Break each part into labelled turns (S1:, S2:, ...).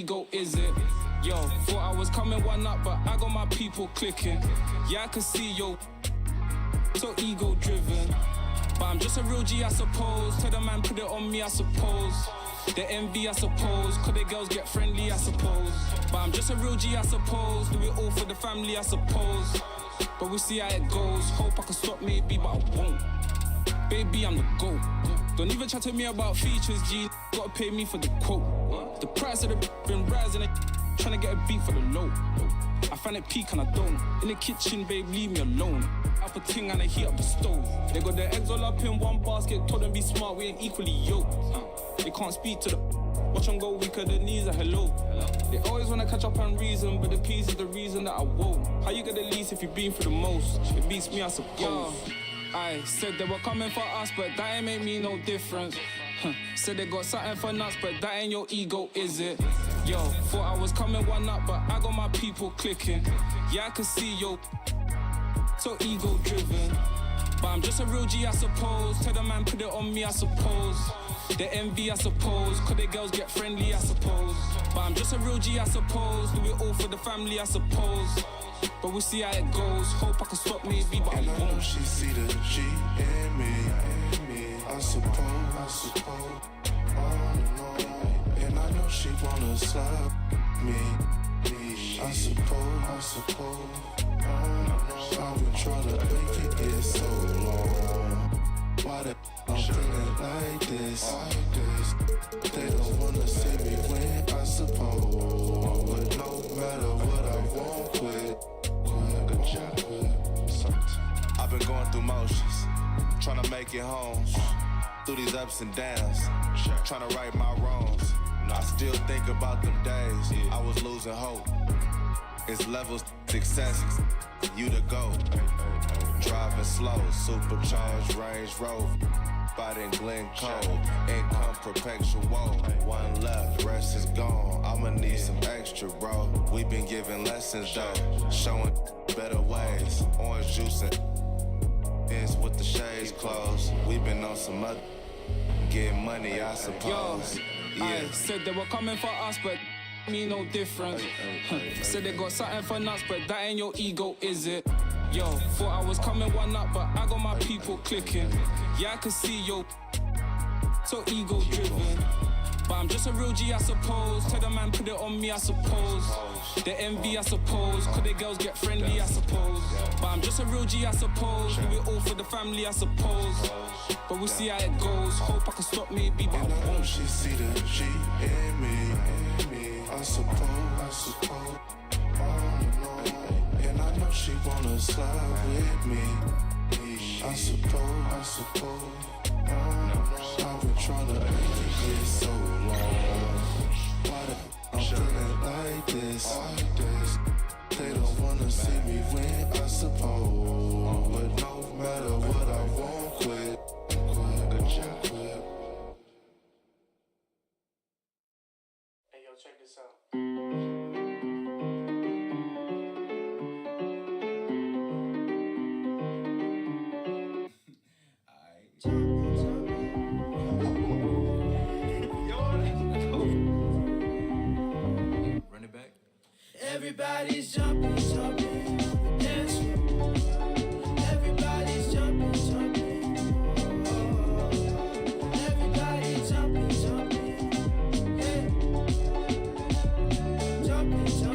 S1: ego, is it? Yo, thought I was coming one up, but I got my people clicking. Yeah, I can see yo, so ego driven. But I'm just a real G, I suppose. Tell the man, put it on me, I suppose. The envy, I suppose. Could the girls get friendly, I suppose. But I'm just a real G, I suppose. Do it all for the family, I suppose. But we'll see how it goes. Hope I can stop maybe, but I won't. Baby, I'm the GOAT. Don't even chat to me about features, G. Gotta pay me for the quote. The price of the been rising, trying to get a beat for the low. I find it peak and I don't. In the kitchen, babe, leave me alone. Up a ting and I heat up the stove. They got their eggs all up in one basket. Told them be smart, we ain't equally yoked. They can't speak to the watch and go weaker than knees a hello. They always wanna catch up on reason, but the peas is the reason that I won't. How you get the least if you've been through the most? It beats me, I suppose. I said they were coming for us, but that ain't make me no difference. Said they got something for nuts, but that ain't your ego, is it? Yo, thought I was coming one up, but I got my people clicking. Yeah, I can see yo, so ego driven. But I'm just a real G, I suppose. Tell the man, put it on me, I suppose. The envy, I suppose. Could the girls get friendly, I suppose. But I'm just a real G, I suppose. Do it all for the family, I suppose. But we'll see how it goes. Hope I can stop maybe, but I won't.
S2: And I know she see the G in me. I suppose. And I know she wanna slap me. I suppose. I've been trying to make it so long. Why the I'm feeling like this? They don't wanna see me win, I suppose. But no matter what I won't quit. I've been going through motions, trying to make it home. Through these ups and downs, trying to right my wrongs. I still think about them days I was losing hope. It's levels success, you to go. Driving slow, supercharged Range Rover. Spotting Glen Cove, income perpetual. One left, rest is gone. I'ma need some extra, bro. We been giving lessons though, showing better ways. Orange juice and is with the shades closed. We been on some other, getting money, I suppose.
S1: Yo, I said they were coming for us, but me no different. Said they got something for nuts, but that ain't your ego, is it? Yo, thought I was coming one up, but I got my people clicking. Yeah, I can see yo, so ego driven. But I'm just a real G, I suppose. Tell the man, put it on me, I suppose. The envy, I suppose. Could the girls get friendly, I suppose. But I'm just a real G, I suppose. Do it all for the family, I suppose. But we'll see how it goes. Hope I can stop maybe, but
S2: And
S1: I
S2: I know
S1: won't.
S2: she see the G in me. I suppose. And I know she wanna slide with me. I suppose. I've been trying to make it so long. Why the I'm feeling like this? They don't wanna see me win, I suppose. But no matter what, I won't quit.
S3: Hey, yo, check this out.
S4: Run it back.
S5: Everybody's jumping, dance floor. Everybody's jumping, oh. Everybody's jumping, yeah. Jumping, oh.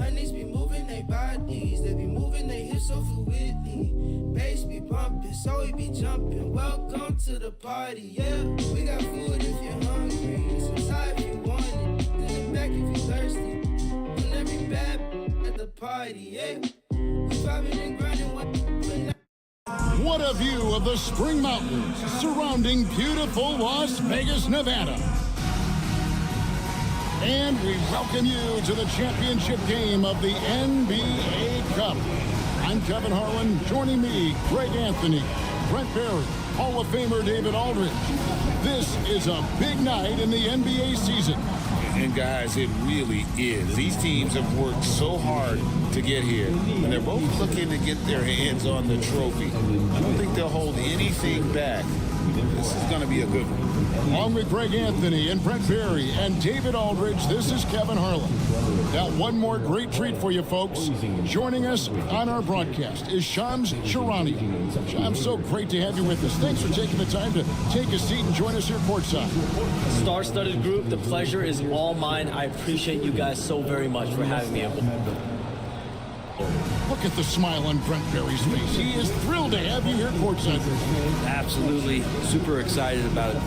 S5: Honeys be moving their bodies, they be moving their hips so fluidly. Bass be bumping, so we be jumping. Welcome to the party, yeah. We got food if you're hungry. If you want it, in the back if you're thirsty. And every bad at the party, yeah. We vibing and grinding
S6: What a view of the Spring Mountains surrounding beautiful Las Vegas, Nevada. And we welcome you to the championship game of the NBA Cup. I'm Kevin Harlan. Joining me, Greg Anthony, Brent Barry, Hall of Famer David Aldridge. This is a big night in the NBA season.
S7: And guys, it really is. These teams have worked so hard to get here, and they're both looking to get their hands on the trophy. I don't think they'll hold anything back This is going to be a good one.
S6: Along with Greg Anthony and Brent Barry and David Aldridge, this is Kevin Harlan. Got one more great treat for you folks. Joining us on our broadcast is Shams Charania. Shams, so great to have you with us. Thanks for taking the time to take a seat and join us here courtside.
S4: Star-studded group, the pleasure is all mine. I appreciate you guys so very much for having me.
S6: Look at the smile on Brent Barry's face. He is thrilled to have you here courtside.
S8: Absolutely. Super excited about it.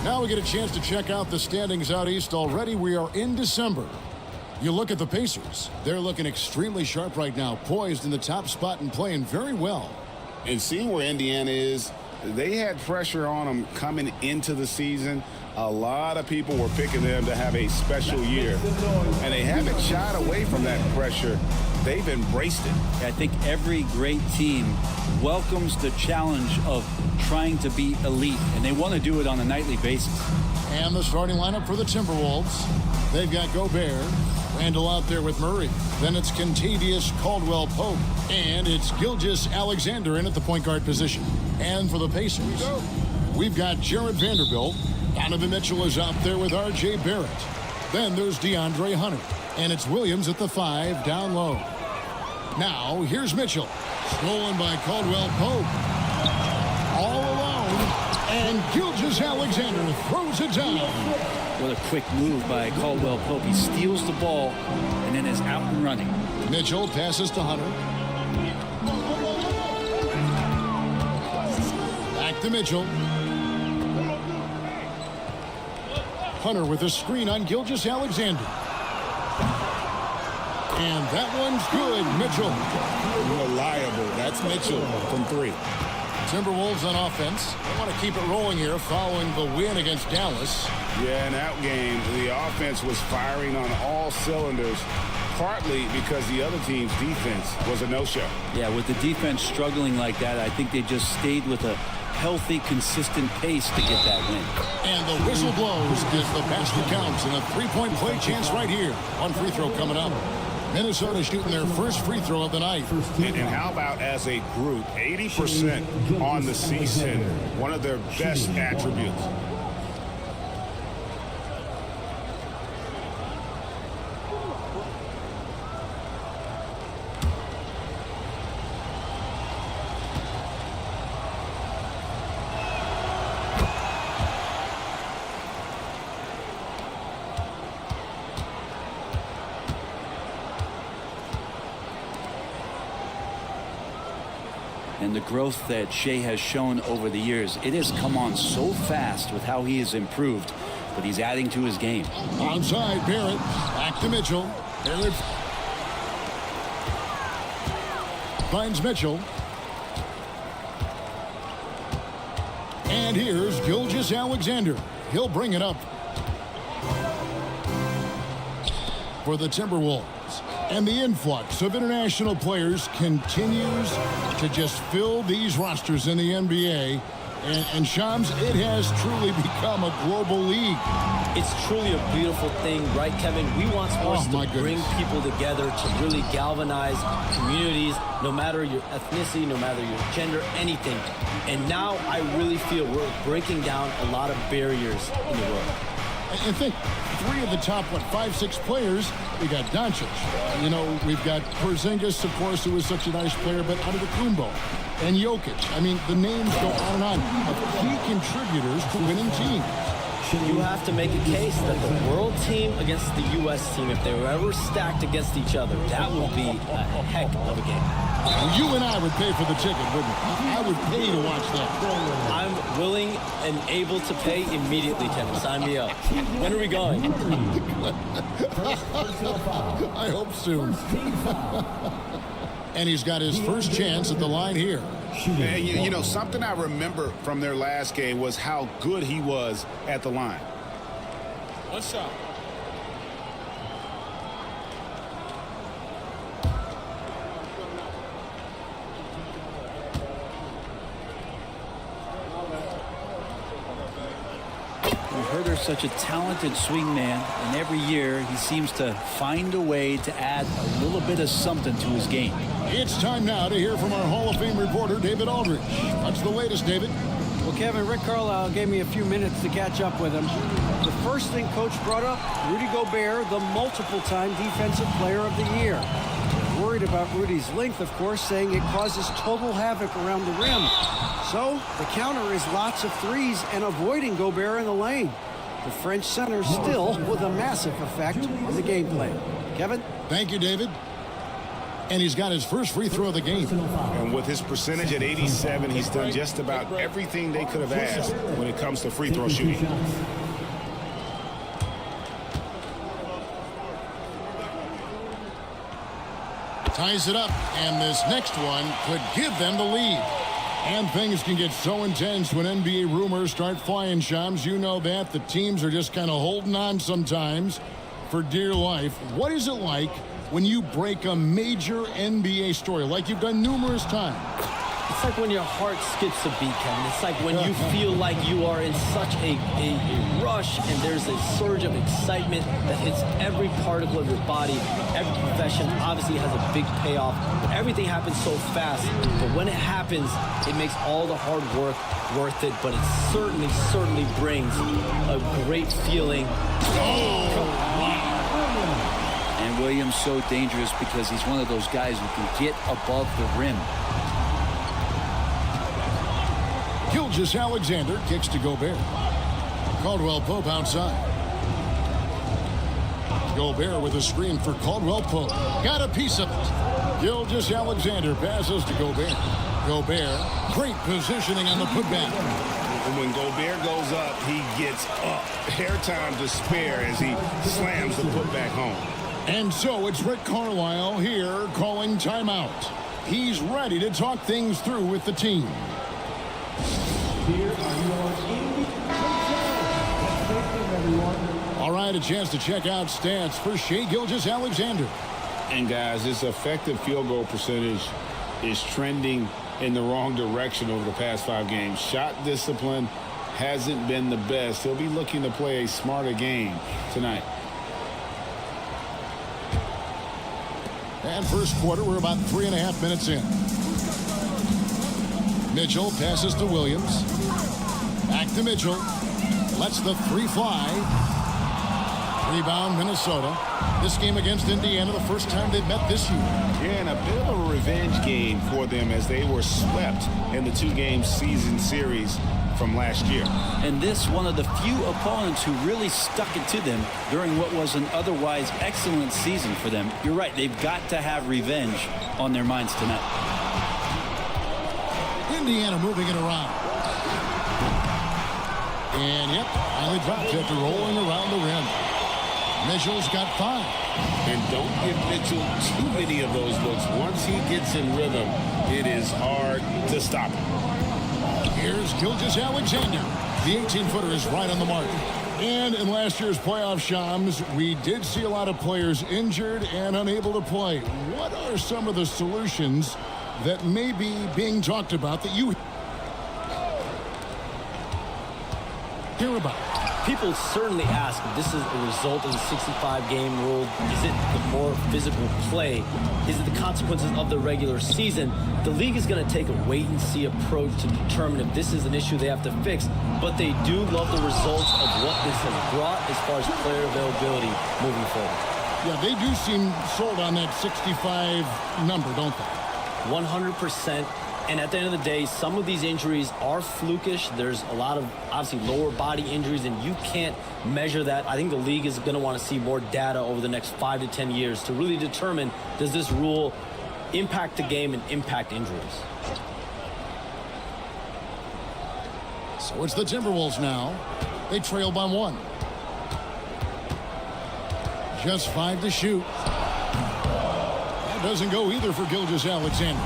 S6: Now we get a chance to check out the standings out east already. We are in December. You look at the Pacers. They're looking extremely sharp right now, poised in the top spot and playing very well.
S7: And seeing where Indiana is, they had pressure on them coming into the season. A lot of people were picking them to have a special year. And they haven't shied away from that pressure. They've embraced it.
S8: I think every great team welcomes the challenge of trying to be elite, and they want to do it on a nightly basis.
S6: And the starting lineup for the Timberwolves. They've got Gobert, Randall out there with Murray. Then it's Kentavious Caldwell-Pope. And it's Gilgeous-Alexander in at the point guard position. And for the Pacers, we've got Jared Vanderbilt. Donovan Mitchell is out there with R.J. Barrett. Then there's DeAndre Hunter. And it's Williams at the 5 down low. Now, here's Mitchell. Stolen by Caldwell-Pope. All alone. And Gilgeous-Alexander throws it down.
S8: What a quick move by Caldwell-Pope. He steals the ball and then is out and running.
S6: Mitchell passes to Hunter. Back to Mitchell. Hunter with a screen on Gilgeous-Alexander. And that one's good. Mitchell.
S7: Reliable. That's Mitchell from 3.
S6: Timberwolves on offense. They want to keep it rolling here following the win against Dallas.
S7: Yeah, in that game, the offense was firing on all cylinders, partly because the other team's defense was a no-show.
S8: Yeah, with the defense struggling like that, I think they just stayed with a healthy, consistent pace to get that win.
S6: And the whistle blows as the basket counts and a three-point play chance right here. One free throw coming up. Minnesota shooting their first free throw of the night.
S7: And how about as a group, 80% on the season, one of their best attributes.
S8: And the growth that Shea has shown over the years, it has come on so fast with how he has improved, but he's adding to his game.
S6: Onside, Barrett. Back to Mitchell. Barrett finds Mitchell. And here's Gilgeous-Alexander. He'll bring it up for the Timberwolves. And the influx of international players continues to just fill these rosters in the NBA. And Shams, it has truly become a global league.
S4: It's truly a beautiful thing, right, Kevin? We want sports to bring people together, to really galvanize communities, no matter your ethnicity, no matter your gender, anything. And now I really feel we're breaking down a lot of barriers in the world.
S6: And think, 3 of the top, 5-6 players, we got Doncic. You know, we've got Porzingis, of course, who is such a nice player, but Antetokounmpo and Jokic. I mean, the names go on and on of key contributors to winning teams.
S4: You have to make a case that the world team against the U.S. team, if they were ever stacked against each other, that would be a heck of a game.
S6: You and I would pay for the ticket, wouldn't we? I would pay to watch that.
S4: I'm willing and able to pay immediately, Kevin. Sign me up. When are we going?
S6: I hope soon. And he's got his first chance at the line here.
S7: And you know, something I remember from their last game was how good he was at the line.
S3: One shot.
S8: Huerter's such a talented swing man, and every year he seems to find a way to add a little bit of something to his game.
S6: It's time now to hear from our Hall of Fame reporter, David Aldridge. What's the latest, David?
S9: Well, Kevin, Rick Carlisle gave me a few minutes to catch up with him. The first thing Coach brought up, Rudy Gobert, the multiple-time Defensive Player of the Year. Worried about Rudy's length, of course, saying it causes total havoc around the rim. So the counter is lots of threes and avoiding Gobert in the lane. The French center still with a massive effect on the game plan. Kevin?
S6: Thank you, David. And he's got his first free throw of the game.
S7: And with his percentage at 87, he's done just about everything they could have asked when it comes to free throw shooting.
S6: Ties it up, and this next one could give them the lead. And things can get so intense when NBA rumors start flying, Shams. You know that. The teams are just kind of holding on sometimes for dear life. What is it like when you break a major NBA story, like you've done numerous times?
S4: It's like when your heart skips a beat, Kevin. It's like when you feel like you are in such a rush and there's a surge of excitement that hits every particle of your body. Every profession obviously has a big payoff, but everything happens so fast. But when it happens, it makes all the hard work worth it, but it certainly brings a great feeling.
S8: And Williams so dangerous because he's one of those guys who can get above the rim.
S6: Gilgeous-Alexander kicks to Gobert. Caldwell Pope outside. Gobert with a screen for Caldwell Pope. Got a piece of it. Gilgeous-Alexander passes to Gobert. Gobert, great positioning on the putback.
S7: When Gobert goes up, he gets up. Airtime to spare as he slams the putback home.
S6: And so it's Rick Carlisle here calling timeout. He's ready to talk things through with the team. All right, a chance to check out stats for Shai Gilgeous-Alexander.
S7: And guys, his effective field goal percentage is trending in the wrong direction over the past 5 games. Shot discipline hasn't been the best. He'll be looking to play a smarter game tonight.
S6: And first quarter, we're about 3.5 minutes in. Mitchell passes to Williams. Back to Mitchell. Lets the 3 fly. Rebound, Minnesota. This game against Indiana, the first time they've met this year.
S7: Yeah, and a bit of a revenge game for them as they were swept in the 2-game season series from last year.
S8: And this one of the few opponents who really stuck it to them during what was an otherwise excellent season for them. You're right, they've got to have revenge on their minds tonight.
S6: Indiana moving it around. And yep, finally dropped after rolling around the rim. Mitchell's got 5.
S7: And don't give Mitchell too many of those looks. Once he gets in rhythm, it is hard to stop him.
S6: Here's Gilgeous-Alexander. The 18-footer is right on the mark. And in last year's playoff, Shams, we did see a lot of players injured and unable to play. What are some of the solutions that may be being talked about that you hear about?
S4: People certainly ask if this is a result of the 65-game rule. Is it the more physical play? Is it the consequences of the regular season? The league is going to take a wait-and-see approach to determine if this is an issue they have to fix. But they do love the results of what this has brought as far as player availability moving forward.
S6: Yeah, they do seem sold on that 65 number, don't they?
S4: 100%. And at the end of the day, some of these injuries are flukish. There's a lot of, obviously, lower body injuries, and you can't measure that. I think the league is going to want to see more data over the next 5 to 10 years to really determine, does this rule impact the game and impact injuries?
S6: So it's the Timberwolves now. They trail by 1. Just 5 to shoot. That doesn't go either for Gilgeous-Alexander.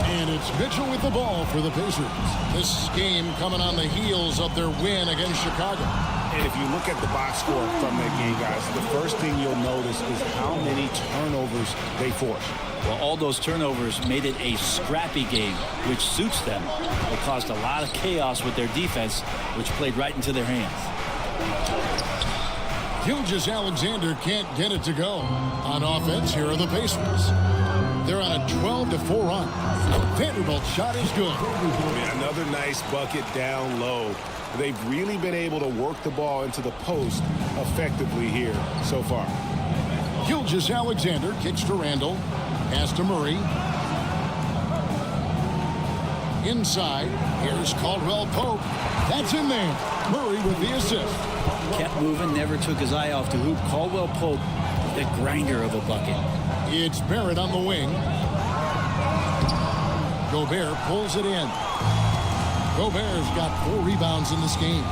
S6: And it's Mitchell with the ball for the Pacers. This game coming on the heels of their win against Chicago.
S7: And if you look at the box score from that game, guys, the first thing you'll notice is how many turnovers they forced.
S8: Well, all those turnovers made it a scrappy game, which suits them. It caused a lot of chaos with their defense, which played right into their hands.
S6: Gilgeous-Alexander can't get it to go. On offense, here are the Pacers. They're on a 12-4 run. Vanderbilt's shot is good.
S7: Another nice bucket down low. They've really been able to work the ball into the post effectively here so far.
S6: Gilgeous-Alexander kicks to Randall. Pass to Murray. Inside. Here's Caldwell Pope. That's in there. Murray with the assist.
S8: Kept moving, never took his eye off the hoop. Caldwell Pope, the grinder of a bucket.
S6: It's Barrett on the wing. Gobert pulls it in. Gobert's got 4 rebounds in this game.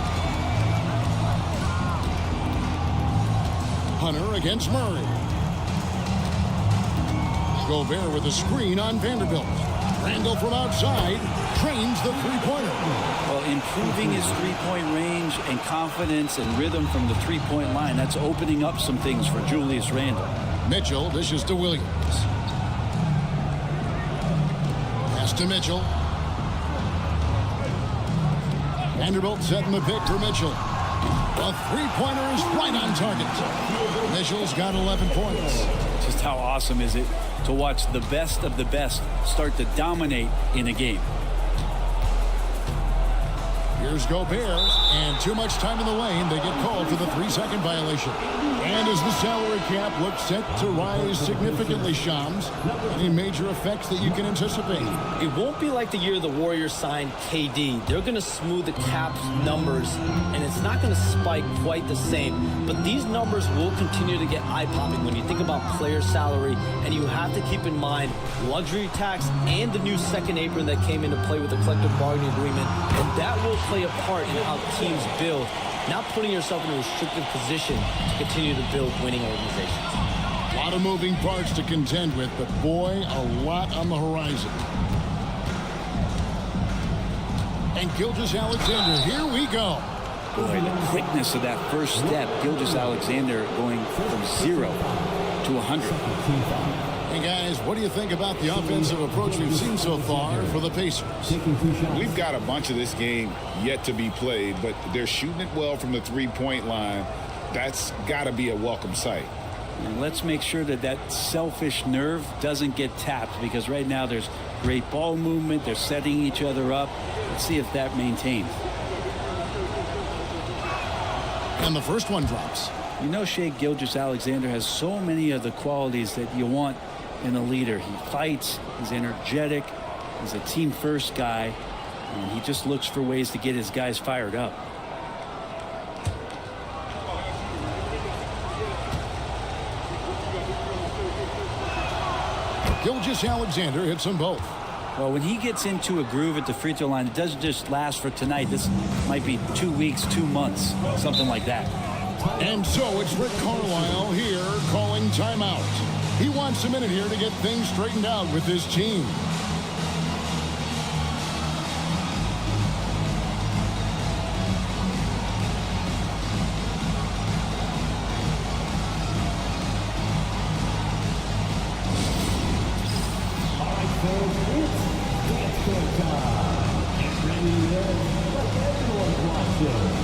S6: Hunter against Murray. Gobert with a screen on Vanderbilt. Randall from outside trains the three-pointer.
S8: Well, improving his three-point range and confidence and rhythm from the three-point line, that's opening up some things for Julius Randle.
S6: Mitchell dishes to Williams. Pass to Mitchell. Vanderbilt setting the pick for Mitchell. The three-pointer is right on target. Mitchell's got 11 points.
S8: Just how awesome is it to watch the best of the best start to dominate in a game.
S6: Here's Gobert, and too much time in the lane. They get called for the 3-second violation. And as the salary cap looks set to rise significantly, Shams, any major effects that you can anticipate?
S4: It won't be like the year the Warriors signed KD. They're going to smooth the cap numbers, and it's not going to spike quite the same. But these numbers will continue to get eye-popping when you think about player salary, and you have to keep in mind luxury tax and the new second apron that came into play with the collective bargaining agreement, and that will play a part in how teams build, not putting yourself in a restricted position to continue to build winning organizations.
S6: A lot of moving parts to contend with, but boy, a lot on the horizon. And Gilgeous-Alexander, here we go.
S8: Boy, the quickness of that first step, Gilgeous-Alexander going from 0 to 100.
S6: Hey guys, what do you think about the offensive approach we've seen so far for the Pacers?
S7: We've got a bunch of this game yet to be played, but they're shooting it well from the three-point line. That's got to be a welcome sight.
S8: And let's make sure that that selfish nerve doesn't get tapped, because right now there's great ball movement. They're setting each other up. Let's see if that maintains.
S6: And the first one drops.
S8: You know, Shai Gilgeous-Alexander has so many of the qualities that you want in a leader. He fights, he's energetic, he's a team-first guy, and he just looks for ways to get his guys fired up.
S6: Gilgeous-Alexander hits them both.
S8: Well, when he gets into a groove at the free throw line, it doesn't just last for tonight. This might be 2 weeks, 2 months, something like that.
S6: And so it's Rick Carlisle here calling timeout. He wants a minute here to get things straightened out with his team.
S10: All right, folks, it's dance time. Get ready let everyone watch it.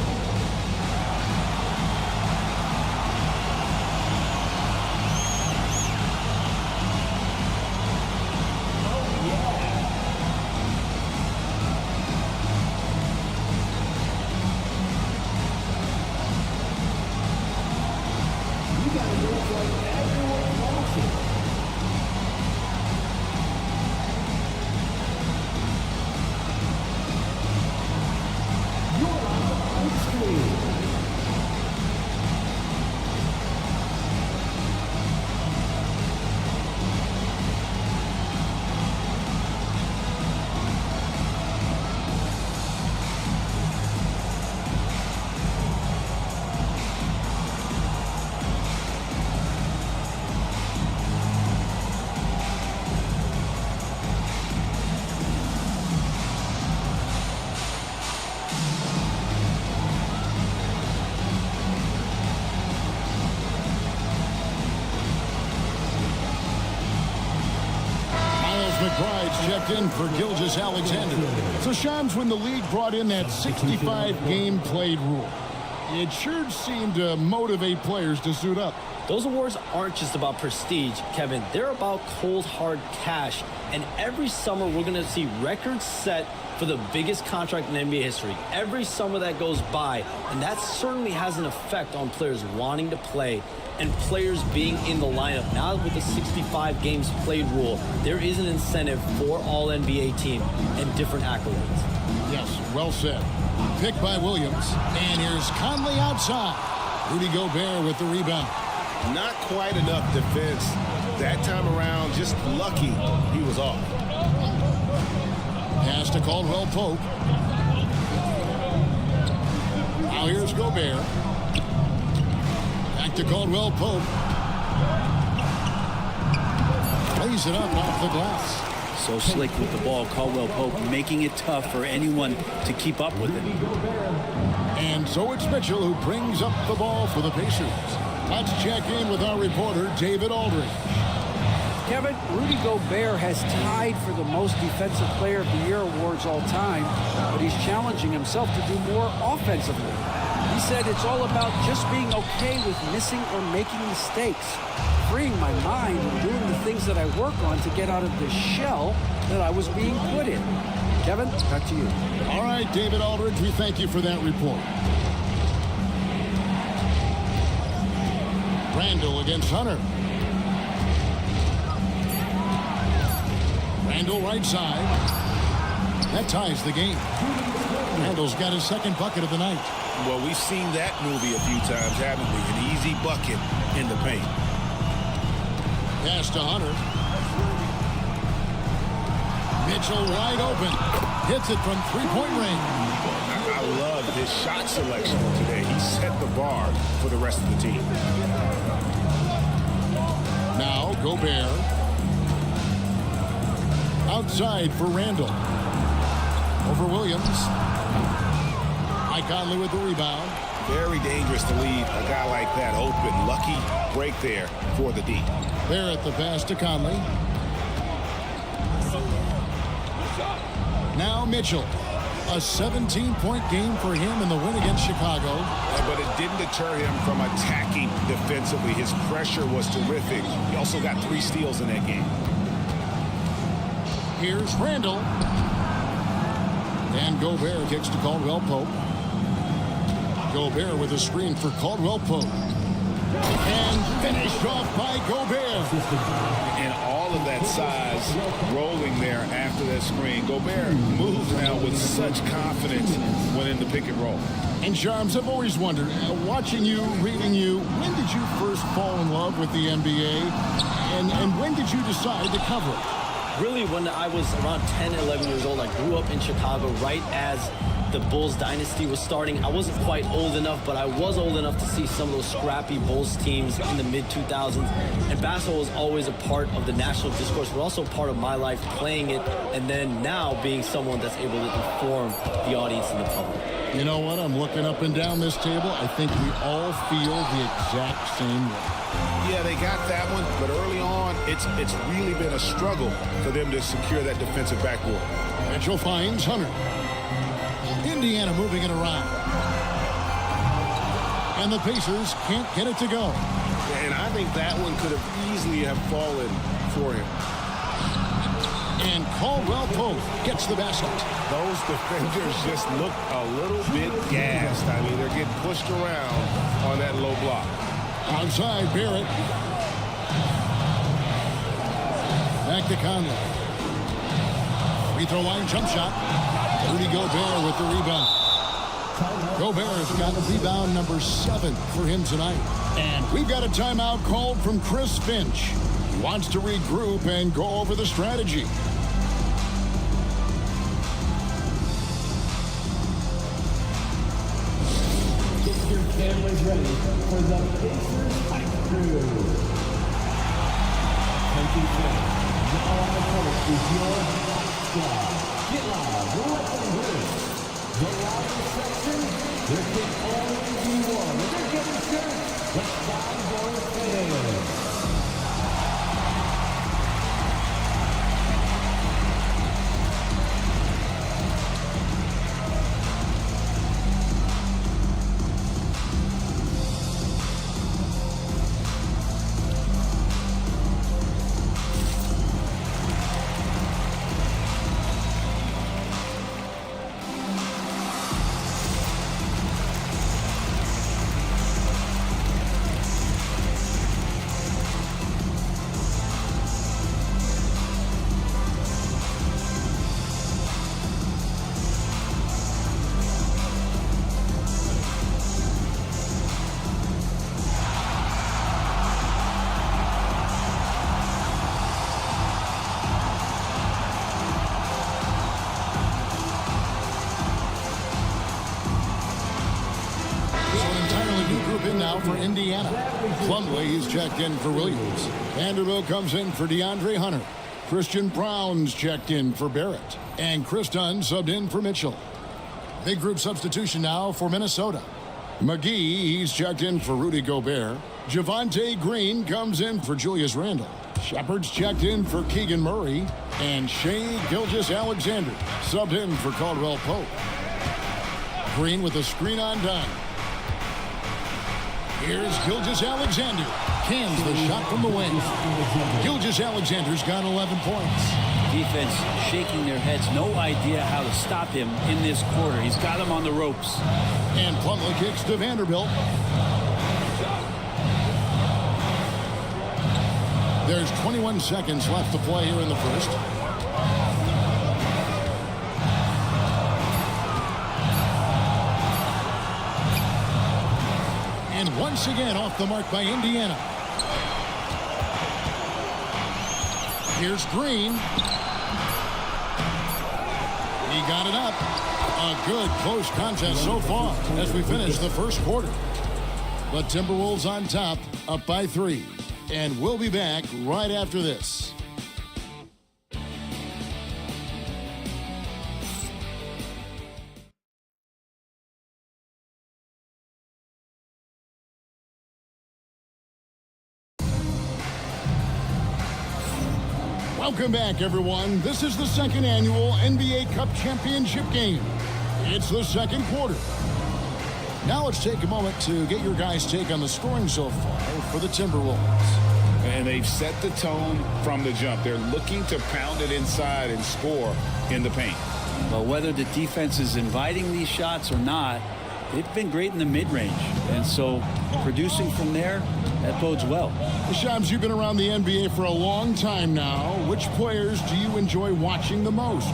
S6: McBride's checked in for Gilgeous-Alexander. So Shams, when the league brought in that 65-game played rule, It sure seemed to motivate players to suit up.
S4: Those awards aren't just about prestige, Kevin. They're about cold, hard cash. And every summer, we're going to see records set for the biggest contract in NBA history. Every summer that goes by, and that certainly has an effect on players wanting to play and players being in the lineup. Now with the 65 games played rule, there is an incentive for all NBA team and different accolades.
S6: Yes, well said. Picked by Williams. And here's Conley outside. Rudy Gobert with the rebound.
S7: Not quite enough defense that time around. Just lucky he was off.
S6: Pass to Caldwell Pope. Now here's Gobert. Back to Caldwell Pope. Lays it up off the glass.
S8: So slick with the ball. Caldwell Pope making it tough for anyone to keep up with it.
S6: And so it's Mitchell who brings up the ball for the Pacers. Let's check in with our reporter, David Aldridge.
S9: Kevin, Rudy Gobert has tied for the most Defensive Player of the Year awards all time, but he's challenging himself to do more offensively. He said it's all about just being okay with missing or making mistakes, freeing my mind and doing the things that I work on to get out of the shell that I was being put in. Kevin, back to you.
S6: All right, David Aldridge, we thank you for that report. Randall against Hunter. Randall right side. That ties the game. Randall's got his second bucket of the night.
S7: Well, we've seen that movie a few times, haven't we? An easy bucket in the paint.
S6: Pass to Hunter. Mitchell wide open. Hits it from three-point range.
S7: I love his shot selection today. He set the bar for the rest of the team.
S6: Now Gobert. Outside for Randall. Over Williams. Mike Conley with the rebound.
S7: Very dangerous to leave a guy like that open. Lucky break there for the D.
S6: There at the pass to Conley. Now Mitchell. A 17-point game for him in the win against Chicago.
S7: But it didn't deter him from attacking defensively. His pressure was terrific. He also got 3 steals in that game.
S6: Here's Randall. And Gobert kicks to Caldwell Pope. Gobert with a screen for Caldwell Pope. And finished off by Gobert.
S7: And all of that size rolling there after that screen. Gobert moves now with such confidence when in the pick and roll.
S6: And Sharms, I've always wondered, watching you, reading you, when did you first fall in love with the NBA? And when did you decide to cover it?
S4: Really, when I was around 10, 11 years old, I grew up in Chicago right as the Bulls dynasty was starting. I wasn't quite old enough, but I was old enough to see some of those scrappy Bulls teams in the mid-2000s. And basketball was always a part of the national discourse, but also part of my life playing it, and then now being someone that's able to inform the audience and the public.
S6: You know what? I'm looking up and down this table. I think we all feel the exact same way.
S7: Yeah, they got that one, but early on, it's really been a struggle for them to secure that defensive backboard.
S6: Mitchell finds Hunter. Indiana moving it around. And the Pacers can't get it to go.
S7: And I think that one could have easily have fallen for him.
S6: And Caldwell Pope gets the basket.
S7: Those defenders just look a little bit gassed. I mean, they're getting pushed around on that low block.
S6: Outside, Barrett. Back to Conley. Free throw line jump shot. Rudy Gobert with the rebound. Gobert's got rebound number 7 for him tonight. And we've got a timeout called from Chris Finch. He wants to regroup and go over the strategy.
S10: Get your cameras ready for the Pacers Hype Crew. Attention fans, now on the court is your squad. Get loud, let them hear it. The loudest section, there can only be one. And they're getting set. The Five-Boy fans.
S6: in now for Indiana. Plumlee is checked in for Williams. Vanderbilt comes in for DeAndre Hunter. Christian Brown's checked in for Barrett. And Chris Dunn subbed in for Mitchell. Big group substitution now for Minnesota. McGee, he's checked in for Rudy Gobert. Javonte Green comes in for Julius Randle. Shepard's checked in for Keegan Murray. And Shai Gilgeous-Alexander subbed in for Caldwell Pope. Green with a screen on Dunn. Here's Gilgeous-Alexander. Cans the shot from the wing. Gilgeous-Alexander's got 11 points.
S8: Defense shaking their heads. No idea how to stop him in this quarter. He's got him on the ropes.
S6: And Plumlee kicks to Vanderbilt. There's 21 seconds left to play here in the first. And once again off the mark by Indiana. Here's Green. He got it up. A good close contest so far as we finish the first quarter. But Timberwolves on top, up by 3. And we'll be back right after this. Welcome back, everyone. This is the second annual NBA Cup Championship game. It's the second quarter. Now let's take a moment to get your guys' take on the scoring so far for the Timberwolves.
S7: And they've set the tone from the jump. They're looking to pound it inside and score in the paint.
S8: But whether the defense is inviting these shots or not, they've been great in the mid-range. And so producing from there, that bodes well.
S6: Shams, you've been around the NBA for a long time now. Which players do you enjoy watching the most?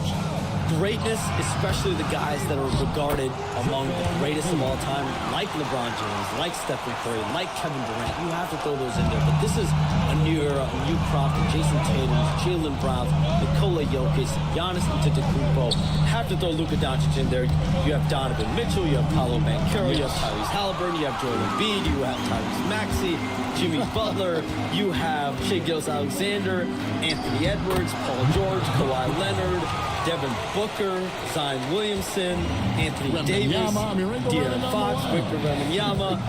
S4: Greatness, especially the guys that are regarded among the greatest of all time, like LeBron James, like Stephen Curry, like Kevin Durant. You have to throw those in there. But this is a new era, a new crop of Jason Tatum, Jaylen Brown, Nikola Jokic, Giannis Antetokounmpo. Have to throw Luka Doncic in there. You have Donovan Mitchell, you have Paolo Banchero, you have Tyrese Halliburton, you have Joel Embiid, you have Tyrese Maxey, Jimmy Butler, you have Shai Gilgeous-Alexander, Anthony Edwards, Paul George, Kawhi Leonard, Devin Booker, Zion Williamson, Anthony Davis, De'Aaron Fox, Victor Wembanyama.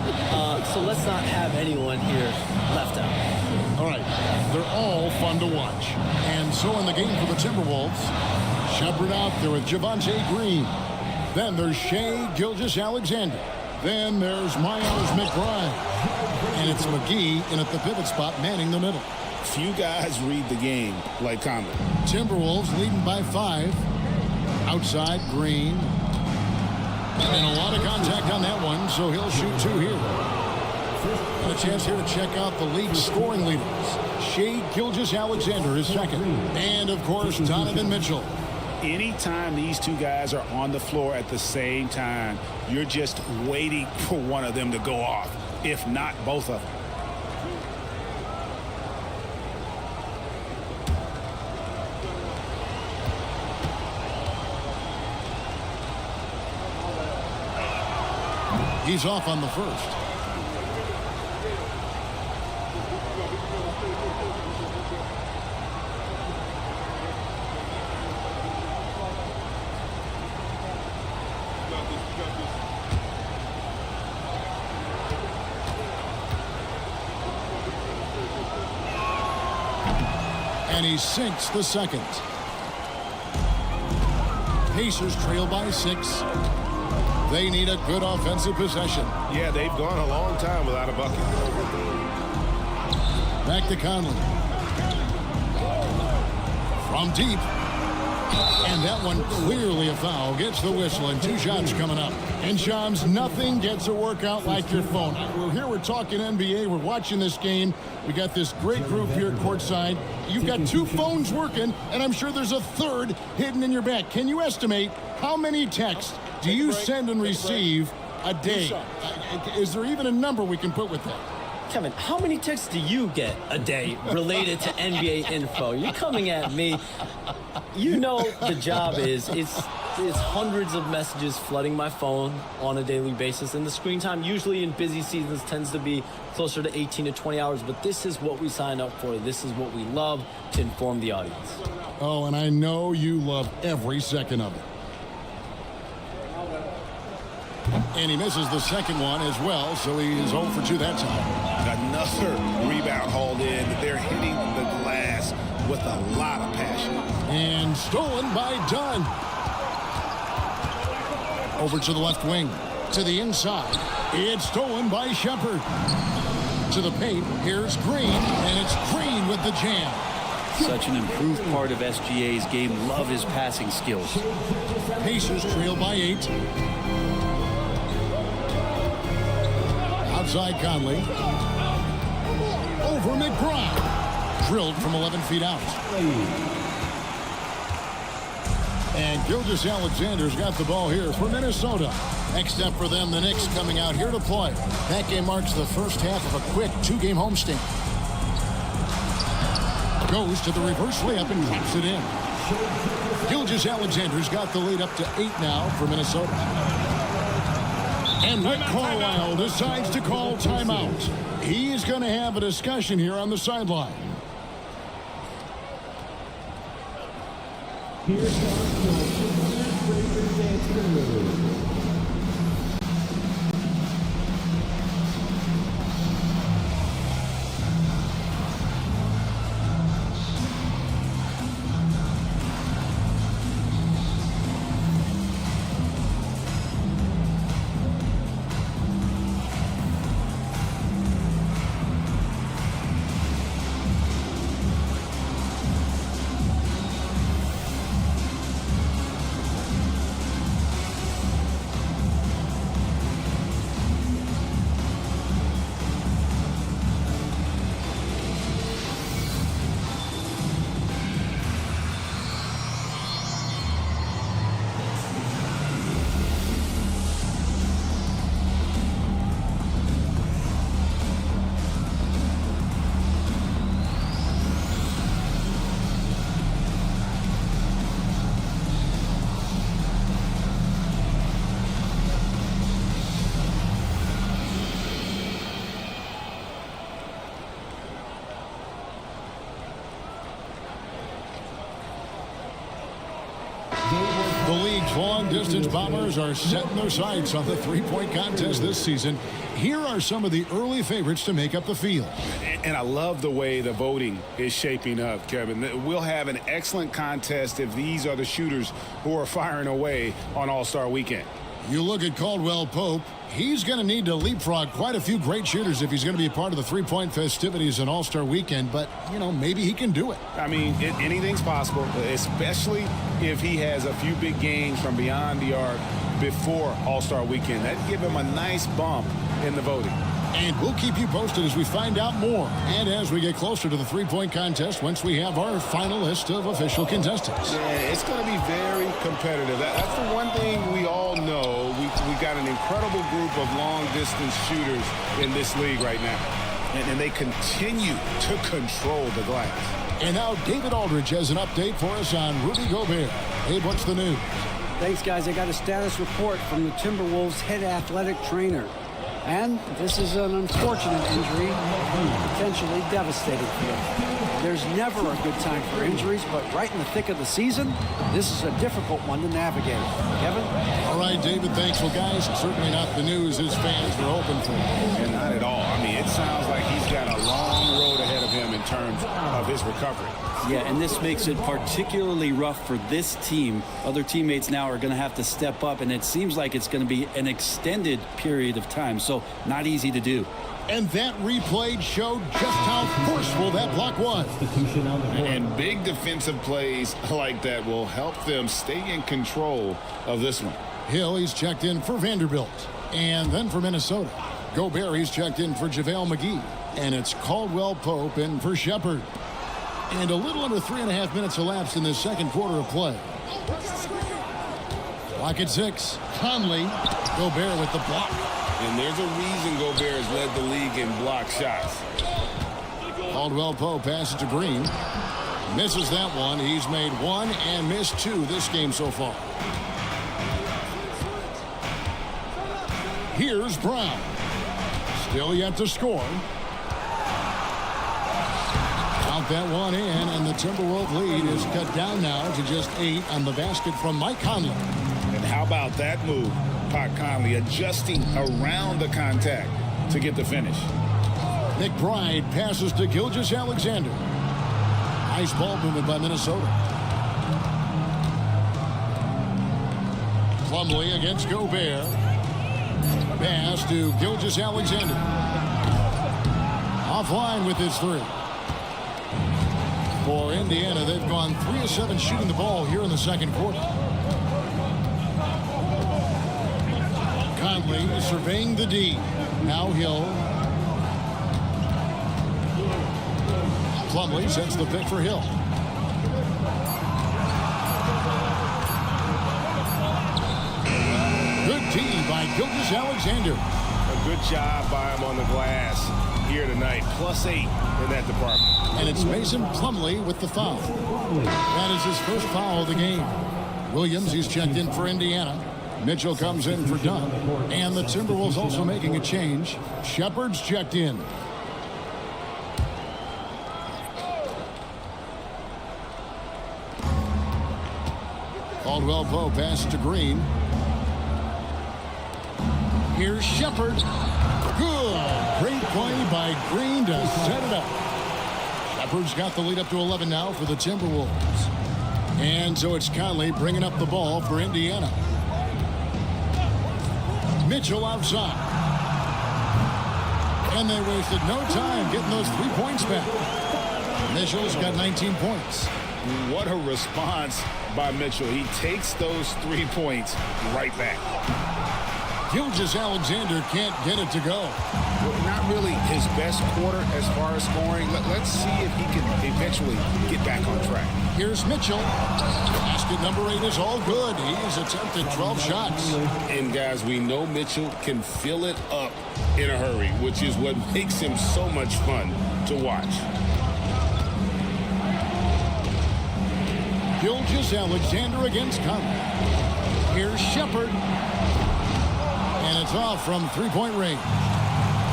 S4: So let's not have anyone here left out.
S6: All right, they're all fun to watch. And so in the game for the Timberwolves, Shepard out there with Javonte Green. Then there's Shai Gilgeous-Alexander. Then there's Miles McBride. And it's McGee in at the pivot spot, manning the middle.
S7: Few guys read the game like Conley.
S6: Timberwolves leading by 5. Outside, Green. And a lot of contact on that one, so he'll shoot 2 here. And a chance here to check out the league's scoring leaders. Shai Gilgeous-Alexander is second. And, of course, Donovan Mitchell.
S7: Anytime these two guys are on the floor at the same time, you're just waiting for one of them to go off, if not both of them.
S6: He's off on the first. And he sinks the second. Pacers trail by 6. They need a good offensive possession.
S2: Yeah, they've gone a long time without a bucket.
S6: Back to Conley. From deep. And that one clearly a foul. Gets the whistle and 2 shots coming up. And Shams, nothing gets a workout like your phone. We're here, we're talking NBA, we're watching this game. We got this great group here courtside. You've got 2 phones working, and I'm sure there's a third hidden in your back. Can you estimate how many texts do you send and receive a day? Is there even a number we can put with that?
S4: Kevin, how many texts do you get a day related to NBA info? You're coming at me. You know the job is, it's hundreds of messages flooding my phone on a daily basis. And the screen time usually in busy seasons tends to be closer to 18 to 20 hours. But this is what we signed up for. This is what we love to inform the audience.
S6: Oh, and I know you love every second of it. And he misses the second one as well, so he's 0 for 2 that time.
S7: Another rebound hauled in. They're hitting the glass with a lot of passion.
S6: And stolen by Dunn. Over to the left wing. To the inside. It's stolen by Shepherd. To the paint. Here's Green. And it's Green with the jam.
S8: Such an improved part of SGA's game. Love his passing skills.
S6: Pacers trail by 8. Outside Conley. Over McBride. Drilled from 11 feet out. And Gilgeous-Alexander's got the ball here for Minnesota. Next up for them, the Knicks coming out here to play. That game marks the first half of a quick 2-game homestand. Goes to the reverse layup and drops it in. Gilgeous-Alexander's got the lead up to 8 now for Minnesota. And Rick Carlisle decides to call timeout. He's going to have a discussion here on the sideline.
S10: Here comes the Lakers dancer.
S6: The league's long-distance Bombers are setting their sights on the three-point contest this season. Here are some of the early favorites to make up the field.
S7: And I love the way the voting is shaping up, Kevin. We'll have an excellent contest if these are the shooters who are firing away on All-Star Weekend.
S6: You look at Caldwell Pope, he's going to need to leapfrog quite a few great shooters if he's going to be a part of the three-point festivities in All-Star Weekend, but, you know, maybe he can do it.
S7: I mean, anything's possible, especially if he has a few big games from beyond the arc before All-Star Weekend. That'd give him a nice bump in the voting.
S6: And we'll keep you posted as we find out more and as we get closer to the three-point contest once we have our final list of official contestants.
S7: Yeah, it's going to be very competitive. That's the one thing we all know. We got an incredible group of long-distance shooters in this league right now. And they continue to control the glass.
S6: And now David Aldridge has an update for us on Rudy Gobert. Hey, what's the news?
S9: Thanks, guys. I got a status report from the Timberwolves head athletic trainer. And this is an unfortunate injury, potentially devastating for him. There's never a good time for injuries, but right in the thick of the season, this is a difficult one to navigate. Kevin?
S6: All right, David, thanks. Well, guys, certainly not the news his fans were hoping for.
S7: And not at all. I mean, it sounds like he's got a long road ahead of him in terms of his recovery.
S8: Yeah, and this makes it particularly rough for this team. Other teammates now are going to have to step up, and it seems like it's going to be an extended period of time, so not easy to do.
S6: And that replay showed just how forceful that block was.
S7: And big defensive plays like that will help them stay in control of this one.
S6: Hill, he's checked in for Vanderbilt. And then for Minnesota. Gobert, he's checked in for JaVale McGee. And it's Caldwell Pope in for Shepherd. And a little under 3.5 minutes elapsed in this second quarter of play. Clock at 6. Conley. Gobert with the block.
S7: And there's a reason Gobert has led the league in block shots.
S6: Caldwell Pope passes to Green. Misses that one. He's made one and missed two this game so far. Here's Brown. Still yet to score. Count that one in, and the Timberwolves lead is cut down now to just 8 on the basket from Mike Conley.
S7: And how about that move? Pat Conley adjusting around the contact to get the finish.
S6: McBride passes to Gilgeous-Alexander. Nice ball movement by Minnesota. Plumlee against Gobert. Pass to Gilgeous-Alexander. Offline with his three. For Indiana, they've gone 3 of 7 shooting the ball here in the second quarter. Conley surveying the D. Now Hill. Plumlee sets the pick for Hill. Good tee by Gilgeous-Alexander.
S7: A good job by him on the glass here tonight. +8 in that department.
S6: And it's Mason Plumlee with the foul. That is his first foul of the game. Williams, he's checked in for Indiana. Mitchell comes in for Dunn. And the Timberwolves also making a change. Shepard's checked in. Caldwell Pope passes to Green. Here's Shepard. Good. Great play by Green to set it up. Shepard's got the lead up to 11 now for the Timberwolves. And so it's Conley bringing up the ball for Indiana. Mitchell outside. And they wasted no time getting those 3 points back. Mitchell's got 19 points.
S7: What a response by Mitchell. He takes those 3 points right back.
S6: Gilgeous-Alexander can't get it to go.
S7: Well, not really his best quarter as far as scoring. Let's see if he can eventually get back on track.
S6: Here's Mitchell. Basket number 8 is all good. He's attempted 12 shots.
S7: And guys, we know Mitchell can fill it up in a hurry, which is what makes him so much fun to watch.
S6: Gilgeous-Alexander against Conley. Here's Shepard. And it's off from three-point range.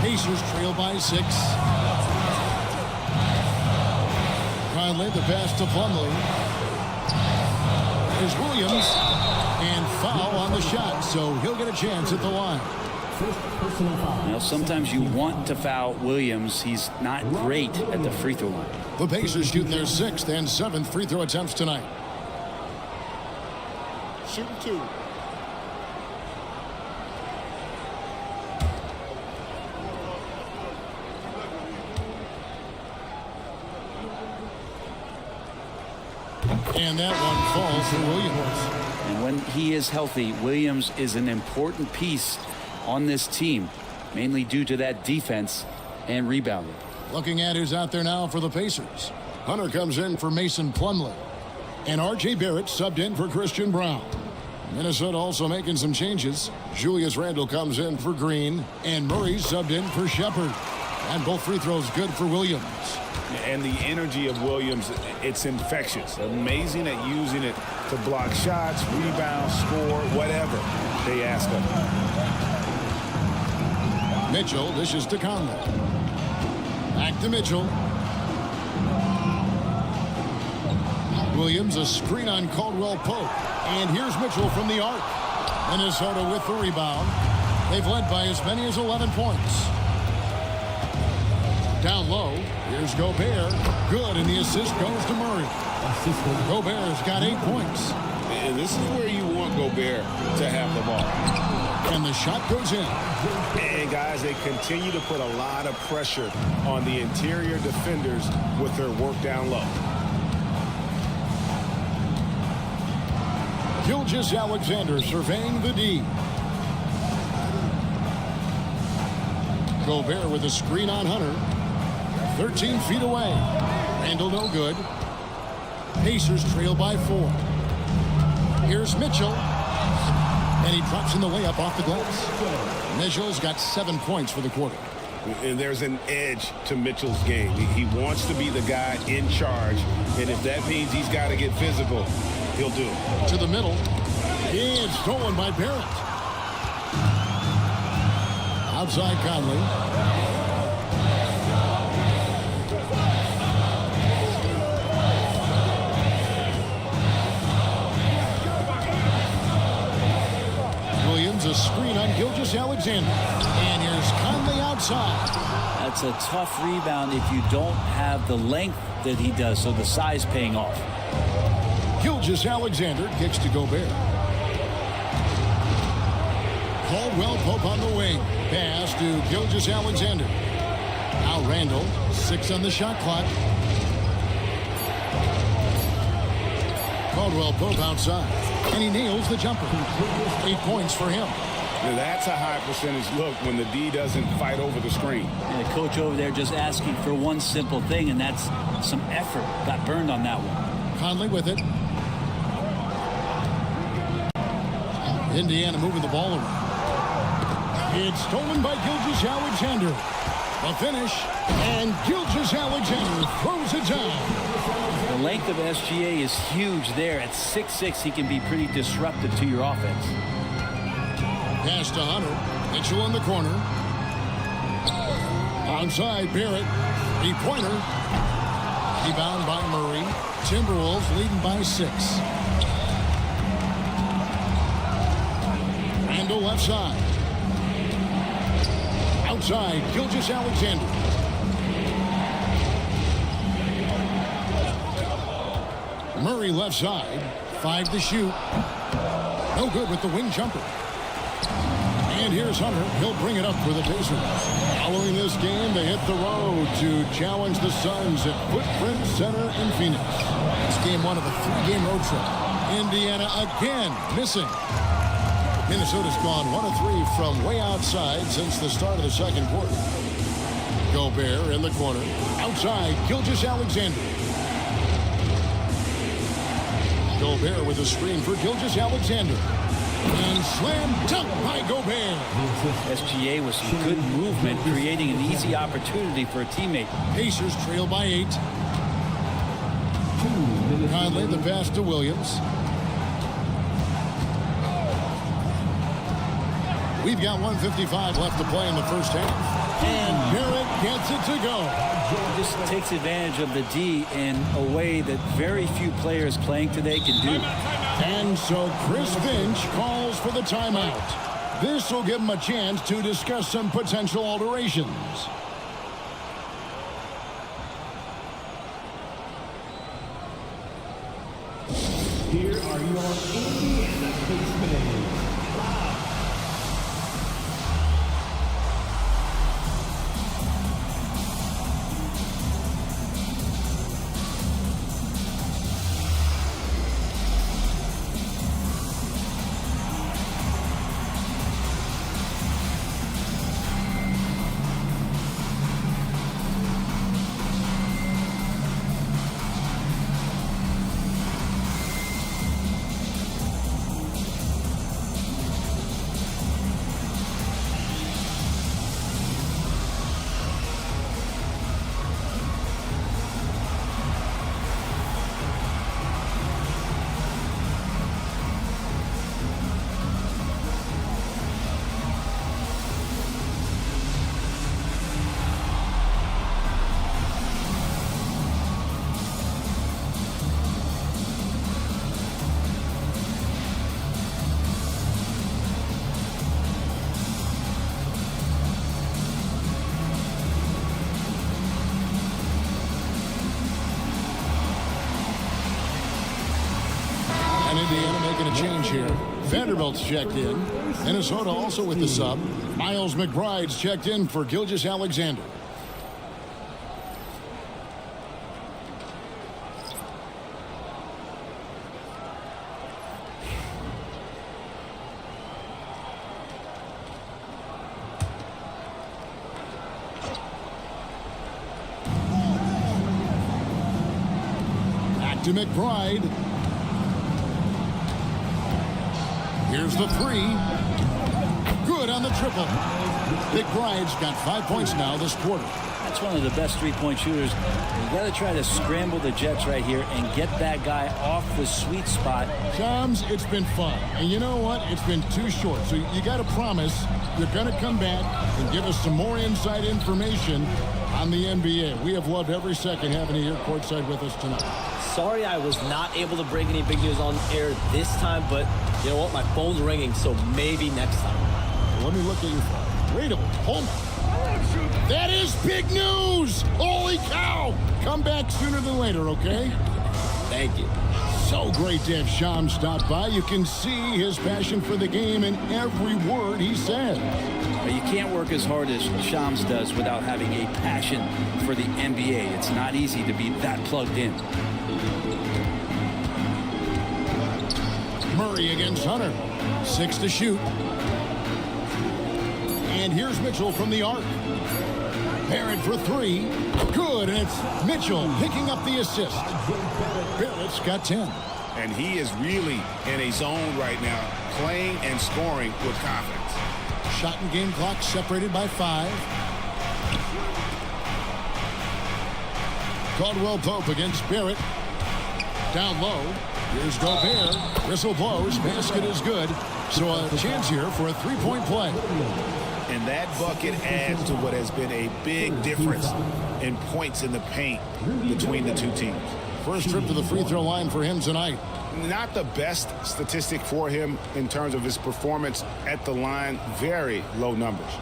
S6: Pacers trail by 6. Conley, the pass to Plumlee. There's Williams. And foul on the shot, so he'll get a chance at the line.
S8: Now, sometimes you want to foul Williams. He's not great at the free throw line.
S6: The Pacers shooting their 6th and 7th free throw attempts tonight.
S3: Shooting 2.
S6: And that one falls for Williams.
S8: And when he is healthy, Williams is an important piece on this team, mainly due to that defense and rebounding.
S6: Looking at who's out there now for the Pacers. Hunter comes in for Mason Plumlee. And R.J. Barrett subbed in for Christian Brown. Minnesota also making some changes. Julius Randle comes in for Green. And Murray subbed in for Shepard. And both free throws good for Williams.
S7: And the energy of Williams, it's infectious. Amazing at using it to block shots, rebound, score, whatever they ask of him.
S6: Mitchell dishes to Conley. Back to Mitchell. Williams, a screen on Caldwell Pope. And here's Mitchell from the arc. Minnesota with the rebound. They've led by as many as 11 points. Down low, here's Gobert. Good, and the assist goes to Murray. Gobert's got 8 points.
S7: And this is where you want Gobert to have the ball.
S6: And the shot goes in.
S7: And guys, they continue to put a lot of pressure on the interior defenders with their work down low.
S6: Gilgeous-Alexander surveying the D. Gobert with a screen on Hunter. 13 feet away. Randle no good. Pacers trail by 4. Here's Mitchell. And he drops in the layup off the glass. Mitchell's got 7 points for the quarter.
S7: And there's an edge to Mitchell's game. He wants to be the guy in charge, and if that means he's got to get physical, he'll do it.
S6: To the middle. It's stolen by Barrett. Outside Conley. Williams, a screen on Gilgeous-Alexander. And here's Conley outside.
S8: That's a tough rebound if you don't have the length that he does, so the size paying off.
S6: Gilgeous-Alexander kicks to Gobert. Caldwell Pope on the wing. Pass to Gilgeous-Alexander. Now Randall, 6 on the shot clock. Caldwell Pope outside. And he nails the jumper. 8 points for him.
S7: Now that's a high percentage look when the D doesn't fight over the screen.
S8: And the coach over there just asking for one simple thing, and that's some effort. Got burned on that one.
S6: Conley with it. Indiana moving the ball around. It's stolen by Gilgeous-Alexander. The finish, and Gilgeous-Alexander throws it down.
S8: The length of SGA is huge there. At 6'6", he can be pretty disruptive to your offense.
S6: Pass to Hunter. Mitchell in the corner. Outside Barrett. 3-pointer. Rebound by Murray. Timberwolves leading by 6. Randall left side. Outside, Gilgeous-Alexander. Murray left side. 5 to shoot. No good with the wing jumper. And here's Hunter. He'll bring it up for the Pacers. Following this game, they hit the road to challenge the Suns at Footprint Center in Phoenix. It's game 1 of a 3-game road trip. Indiana again missing. Minnesota's gone 1 of 3 from way outside since the start of the second quarter. Gobert in the corner. Outside, Gilgeous-Alexander. Gobert with a screen for Gilgeous-Alexander. And slam dunk by Gobert.
S8: SGA with some good movement, creating an easy opportunity for a teammate.
S6: Pacers trail by 8. Conley, the pass to Williams. We've got 1:55 left to play in the first half. And Barrett gets it to go.
S8: Just takes advantage of the D in a way that very few players playing today can do.
S6: And so Chris Finch calls for the timeout. This will give him a chance to discuss some potential alterations.
S10: Here are your Indiana Pacers.
S6: Indiana making a change here. Vanderbilt's checked in. Minnesota also with the sub. Miles McBride's checked in for Gilgeous-Alexander. Back to McBride. Here's the three. Good on the triple. McBride's got 5 points now this quarter.
S8: That's one of the best three-point shooters. You got to try to scramble the Jets right here and get that guy off the sweet spot.
S6: Shams, it's been fun. And you know what? It's been too short. So you got to promise you're going to come back and give us some more inside information on the NBA. We have loved every second having you here courtside with us tonight.
S4: Sorry I was not able to break any big news on air this time, but you know what? My phone's ringing, so maybe next time.
S6: Let me look at your phone. Wait a minute. Hold on. That is big news! Holy cow! Come back sooner than later, okay?
S4: Thank you.
S6: So great to have Shams stop by. You can see his passion for the game in every word he says.
S8: You can't work as hard as Shams does without having a passion for the NBA. It's not easy to be that plugged in.
S6: Murray against Hunter. 6 to shoot. And here's Mitchell from the arc. Barrett for 3. Good, and it's Mitchell picking up the assist. Barrett's got 10.
S7: And he is really in a zone right now, playing and scoring with confidence.
S6: Shot and game clock separated by 5. Caldwell Pope against Barrett. Down low. Here's Gobert. Whistle blows. Basket is good. So a chance here for a three-point play.
S7: And that bucket adds to what has been a big difference in points in the paint between the two teams.
S6: First trip to the free throw line for him tonight.
S7: Not the best statistic for him in terms of his performance at the line. Very low numbers.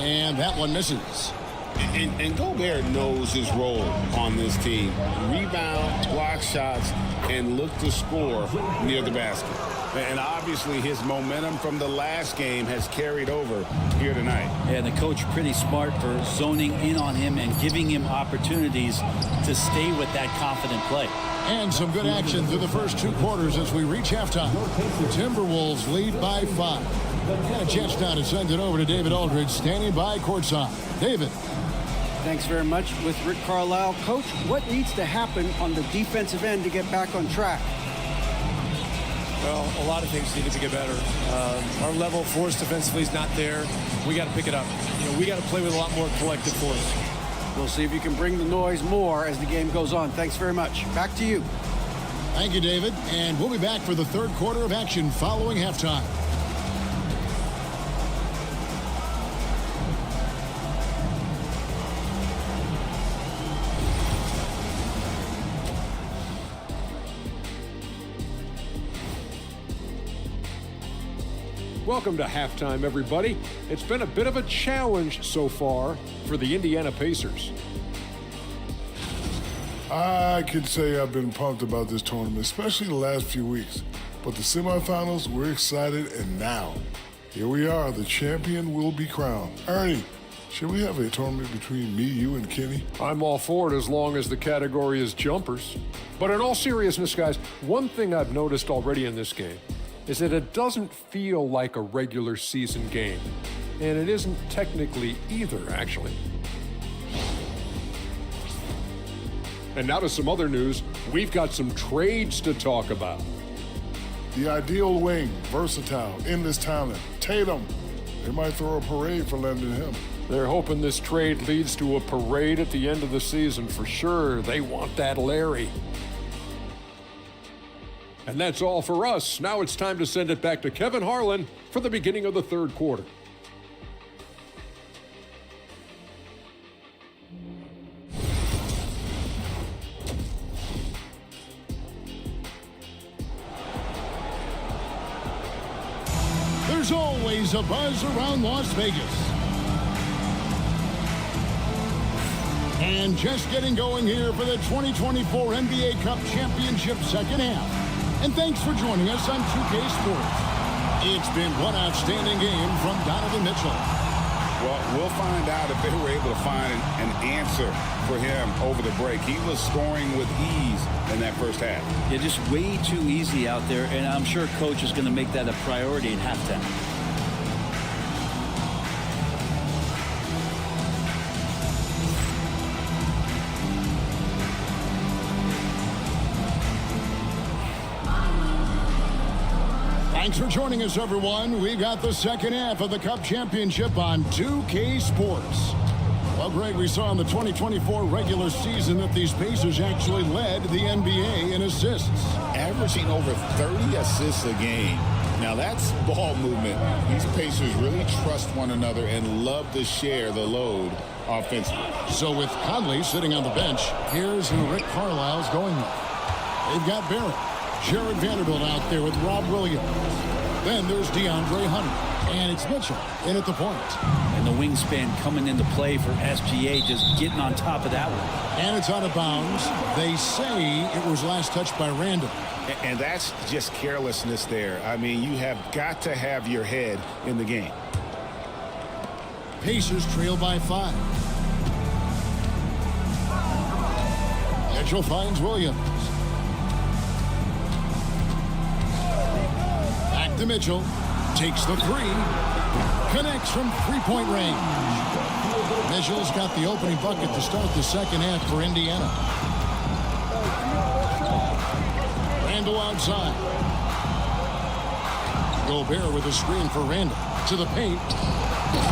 S6: And that one misses.
S7: And Gobert knows his role on this team. Rebound, block shots, and look to score near the basket. And obviously his momentum from the last game has carried over here tonight.
S8: And the coach pretty smart for zoning in on him and giving him opportunities to stay with that confident play.
S6: And some good action through the first 2 quarters as we reach halftime. Timberwolves lead by 5. And a chance now to send it over to David Aldridge, standing by courtside. David.
S9: Thanks very much with Rick Carlisle. Coach, what needs to happen on the defensive end to get back on track?
S3: Well, a lot of things need to get better. Our level of force defensively is not there. We got to pick it up. You know, we got to play with a lot more collective force.
S9: We'll see if you can bring the noise more as the game goes on. Thanks very much. Back to you.
S6: Thank you, David. And we'll be back for the third quarter of action following halftime.
S11: Welcome to halftime, everybody. It's been a bit of a challenge so far for the Indiana Pacers.
S12: I could say I've been pumped about this tournament, especially the last few weeks. But the semifinals, we're excited, and now, here we are. The champion will be crowned. Ernie, should we have a tournament between me, you, and Kenny?
S11: I'm all for it as long as the category is jumpers. But in all seriousness, guys, one thing I've noticed already in this game is that it doesn't feel like a regular season game. And it isn't technically either, actually. And now to some other news. We've got some trades to talk about.
S12: The ideal wing, versatile, endless talent, Tatum. They might throw a parade for lending him.
S11: They're hoping this trade leads to a parade at the end of the season for sure. They want that Larry. And that's all for us. Now it's time to send it back to Kevin Harlan for the beginning of the third quarter.
S6: There's always a buzz around Las Vegas. And just getting going here for the 2024 NBA Cup Championship second half. And thanks for joining us on 2K Sports. It's been one outstanding game from Donovan Mitchell.
S7: Well, we'll find out if they were able to find an answer for him over the break. He was scoring with ease in that first half.
S8: Yeah, just way too easy out there, and I'm sure coach is going to make that a priority at halftime.
S6: Thanks for joining us, everyone. We've got the second half of the Cup Championship on 2K Sports. Well, Greg, we saw in the 2024 regular season that these Pacers actually led the NBA in assists.
S7: Averaging over 30 assists a game. Now, that's ball movement. These Pacers really trust one another and love to share the load offensively.
S6: So with Conley sitting on the bench, here's who Rick Carlisle's going with. They've got Barrett. Jared Vanderbilt out there with Rob Williams. Then there's DeAndre Hunter. And it's Mitchell in at the point.
S8: And the wingspan coming into play for SGA, just getting on top of that one.
S6: And it's out of bounds. They say it was last touched by Randall.
S7: And that's just carelessness there. I mean, you have got to have your head in the game.
S6: Pacers trail by 5. Mitchell finds Williams. Back to Mitchell. Takes the 3. Connects from three-point range. Mitchell's got the opening bucket to start the second half for Indiana. Randall outside. Gobert with a screen for Randall. To the paint.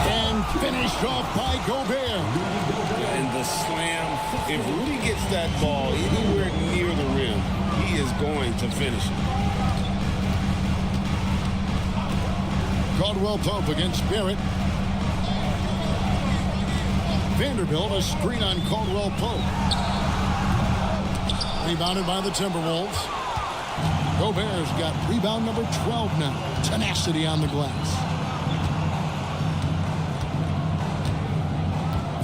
S6: And finished off by Gobert.
S7: And the slam. If Rudy gets that ball anywhere near the rim, he is going to finish it.
S6: Caldwell Pope against Barrett. Vanderbilt, a screen on Caldwell Pope. Rebounded by the Timberwolves. Gobert's got rebound number 12 now. Tenacity on the glass.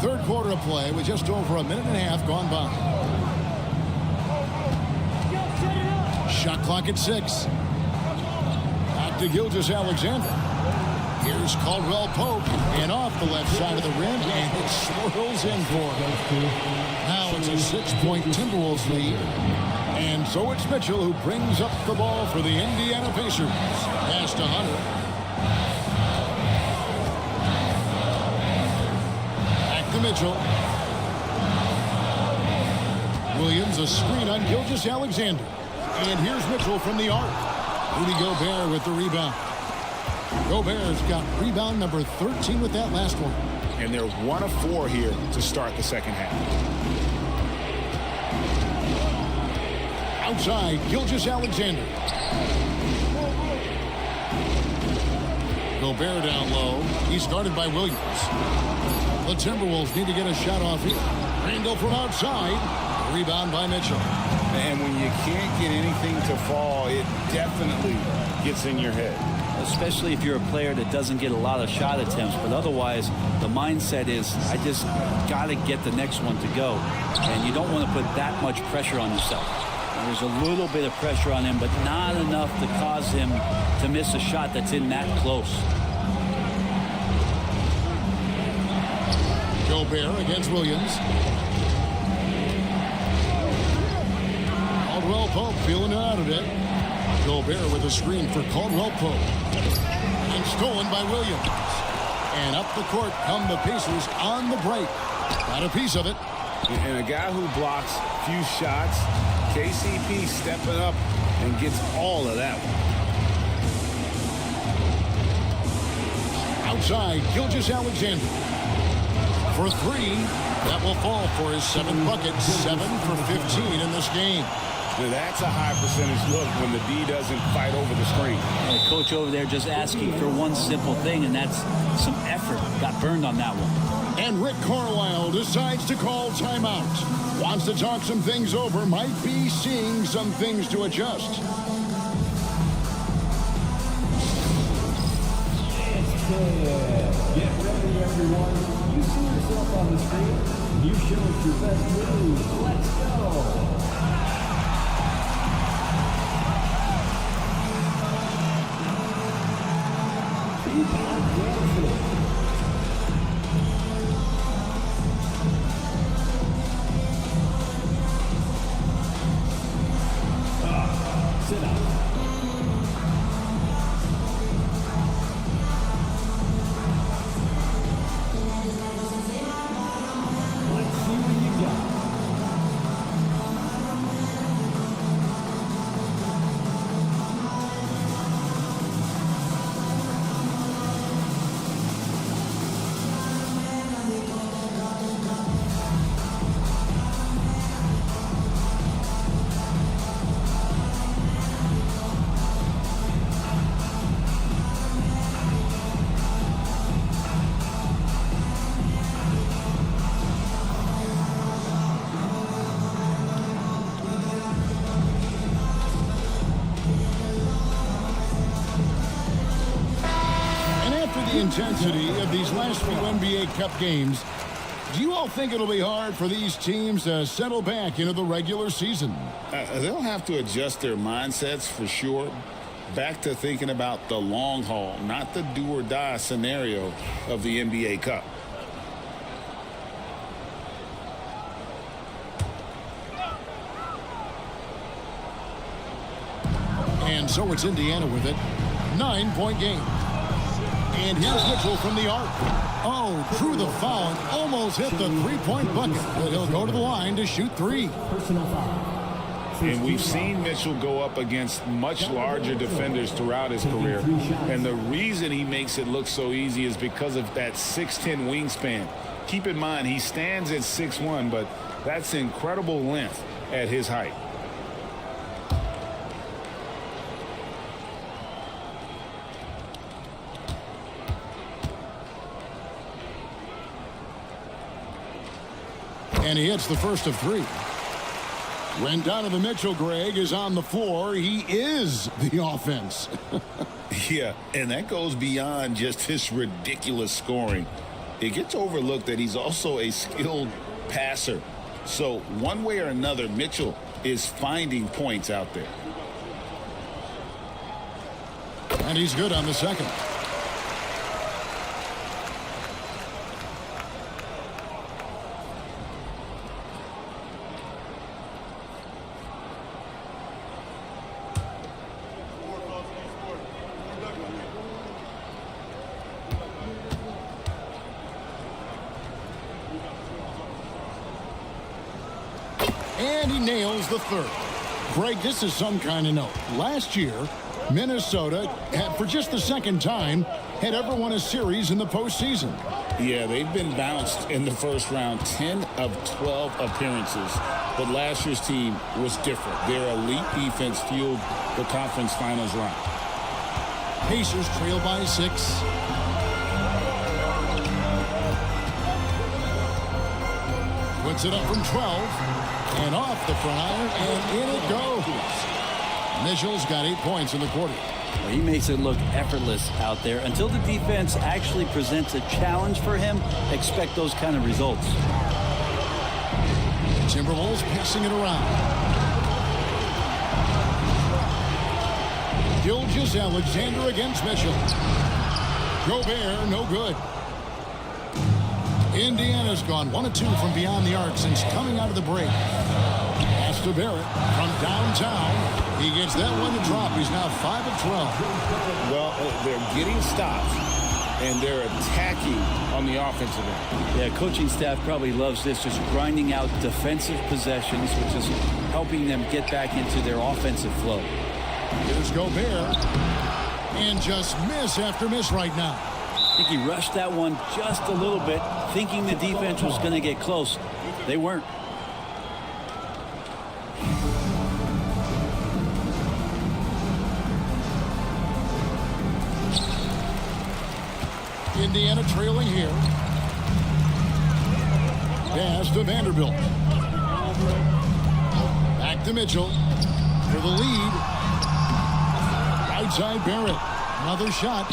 S6: Third quarter of play with just over a minute and a half gone by. Shot clock at 6. Back to Gilgeous-Alexander. Here's Caldwell Pope, and off the left side of the rim, and it swirls in for him. Now it's a 6-point Timberwolves lead. And so it's Mitchell who brings up the ball for the Indiana Pacers. Pass to Hunter. Back to Mitchell. Williams, a screen on Gilgeous-Alexander. And here's Mitchell from the arc. Rudy Gobert with the rebound. Gobert's got rebound number 13 with that last one.
S7: And they're 1 of 4 here to start the second half.
S6: Outside, Gilgeous-Alexander. Gobert down low. He's guarded by Williams. The Timberwolves need to get a shot off here. Randall from outside. Rebound by Mitchell.
S7: And when you can't get anything to fall, it definitely gets in your head.
S8: Especially if you're a player that doesn't get a lot of shot attempts, but otherwise the mindset is I just got to get the next one to go, and you don't want to put that much pressure on yourself. And there's a little bit of pressure on him, but not enough to cause him to miss a shot that's in that close.
S6: Gobert against Williams. Caldwell Pope feeling it out of it. Gobert with a screen for Caldwell Pope. And stolen by Williams. And up the court come the Pacers on the break. Got a piece of it.
S7: And a guy who blocks few shots, KCP stepping up and gets all of that one.
S6: Outside, Gilgeous-Alexander. For 3, that will fall for his 7th bucket. 7 for 15 in this game.
S7: Now that's a high percentage look when the D doesn't fight over the screen.
S8: The coach over there just asking for one simple thing, and that's some effort. Got burned on that one.
S6: And Rick Carlisle decides to call timeout. Wants to talk some things over. Might be seeing some things to adjust.
S10: Get ready, everyone. You see yourself on the screen. You show us your best moves. Let's go. Sit down. Let's see what you got.
S6: intensity of these last few NBA Cup games, do you all think it'll be hard for these teams to settle back into the regular season?
S7: They'll have to adjust their mindsets for sure. Back to thinking about the long haul, not the do-or-die scenario of the NBA Cup.
S6: And so it's Indiana with it. 9-point game. And here's Mitchell from the arc. Oh, drew the foul and almost hit the three-point bucket. But he'll go to the line to shoot three.
S10: Personal foul.
S7: And we've seen Mitchell go up against much larger defenders throughout his career. And the reason he makes it look so easy is because of that 6'10" wingspan. Keep in mind, he stands at 6'1", but that's incredible length at his height.
S6: And he hits the first of three. When Donovan Mitchell, Greg, is on the floor, he is the offense.
S7: Yeah, and that goes beyond just his ridiculous scoring. It gets overlooked that he's also a skilled passer. So one way or another, Mitchell is finding points out there.
S6: And he's good on the second. And he nails the third. Greg, this is some kind of note. Last year, Minnesota, for just the second time, had ever won a series in the postseason.
S7: Yeah, they've been bounced in the first round, 10 of 12 appearances. But last year's team was different. Their elite defense fueled the conference finals run.
S6: Pacers trail by 6. Puts it up from 12. And off the front iron, and in it goes. Mitchell's got 8 points in the quarter.
S8: Well, he makes it look effortless out there. Until the defense actually presents a challenge for him, expect those kind of results.
S6: Timberwolves passing it around. Gilgeous-Alexander against Mitchell. Gobert, no good. Indiana's gone 1 of 2 from beyond the arc since coming out of the break. Pass to Barrett from downtown. He gets that one to drop. He's now 5 of 12.
S7: Well, they're getting stops, and they're attacking on the offensive end.
S8: Yeah, coaching staff probably loves this, just grinding out defensive possessions, which is helping them get back into their offensive flow.
S6: Here's Gobert. And just miss after miss right now.
S8: I think he rushed that one just a little bit, thinking the defense was going to get close. They weren't.
S6: Indiana trailing here. Pass to Vanderbilt. Back to Mitchell for the lead. Right side Barrett. Another shot.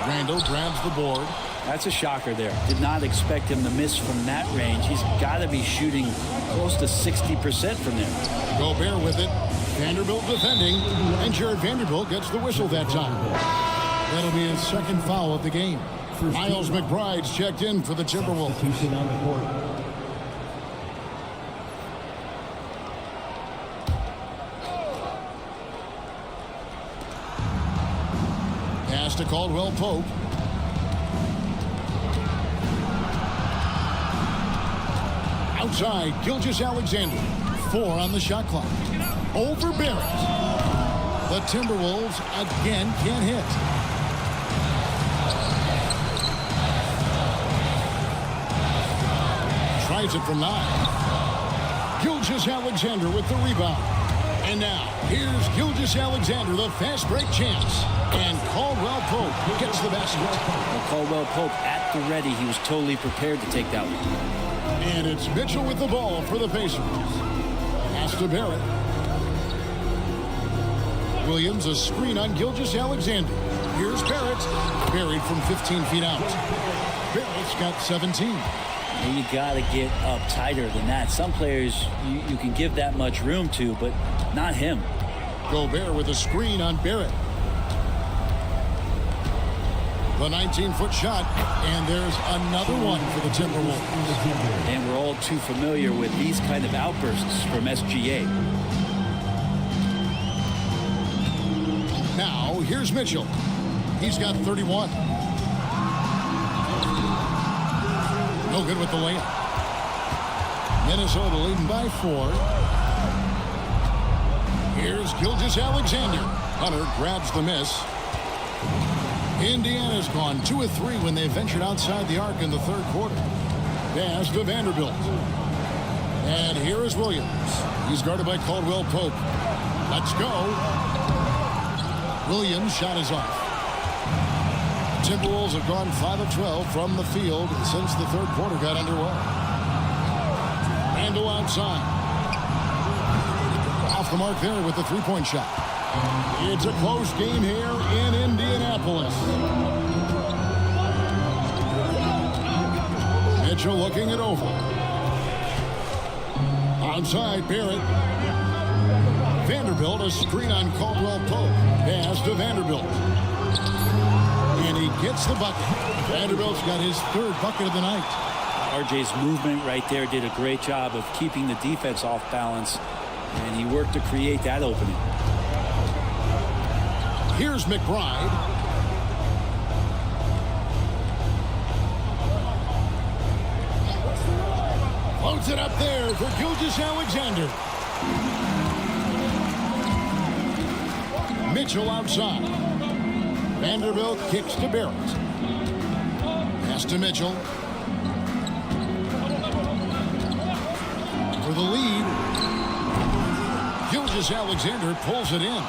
S6: Randall grabs the board.
S8: That's a shocker there. Did not expect him to miss from that range. He's got to be shooting close to 60% from there.
S6: Gobert with it. Vanderbilt defending. And Jared Vanderbilt gets the whistle that time. That'll be his second foul of the game. Miles McBride's checked in for the Timberwolves. Pass to Caldwell Pope. Outside, Gilgeous-Alexander. 4 on the shot clock. Over Barrett. The Timberwolves again can't hit. Tries it from 9. Gilgeous-Alexander with the rebound. And now, here's Gilgeous-Alexander, the fast break chance. And Caldwell Pope gets the basket.
S8: Well, Caldwell Pope at the ready. He was totally prepared to take that one.
S6: And it's Mitchell with the ball for the Pacers. Pass to Barrett. Williams, a screen on Gilgeous-Alexander. Here's Barrett. Buried from 15 feet out. Barrett's got 17.
S8: You got to get up tighter than that. Some players you can give that much room to, but not him.
S6: Gobert with a screen on Barrett. The 19-foot shot, and there's another one for the Timberwolves.
S8: And we're all too familiar with these kind of outbursts from SGA.
S6: Now, here's Mitchell. He's got 31. No good with the layup. Minnesota leading by 4. Here's Gilgeous-Alexander. Hunter grabs the miss. Indiana's gone 2 of 3 when they ventured outside the arc in the third quarter. Pass to Vanderbilt. And here is Williams. He's guarded by Caldwell Pope. Let's go. Williams' shot is off. Timberwolves have gone 5 of 12 from the field since the third quarter got underway. Randle outside. Off the mark there with the three-point shot. It's a close game here in Indianapolis. Mitchell looking it over. Outside, Barrett. Vanderbilt, a screen on Caldwell Pope. Pass to Vanderbilt. And he gets the bucket. Vanderbilt's got his third bucket of the night.
S8: RJ's movement right there did a great job of keeping the defense off balance, and he worked to create that opening.
S6: Here's McBride. Floats it up there for Gilgeous-Alexander. Mitchell outside. Vanderbilt kicks to Barrett. Pass to Mitchell. For the lead. Gilgeous-Alexander pulls it in.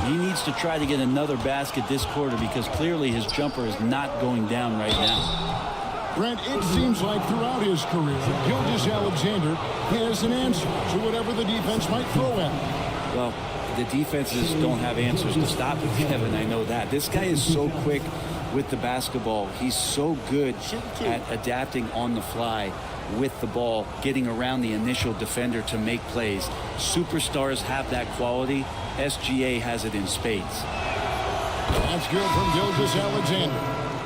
S8: He needs to try to get another basket this quarter because clearly his jumper is not going down right now.
S6: Brent, it seems like throughout his career, Gilgeous-Alexander has an answer to whatever the defense might throw at him.
S8: Well, the defenses don't have answers to stop him, Kevin. I know that. This guy is so quick with the basketball. He's so good at adapting on the fly with the ball, getting around the initial defender to make plays. Superstars have that quality. SGA has it in spades.
S6: That's good from Gilgeous-Alexander.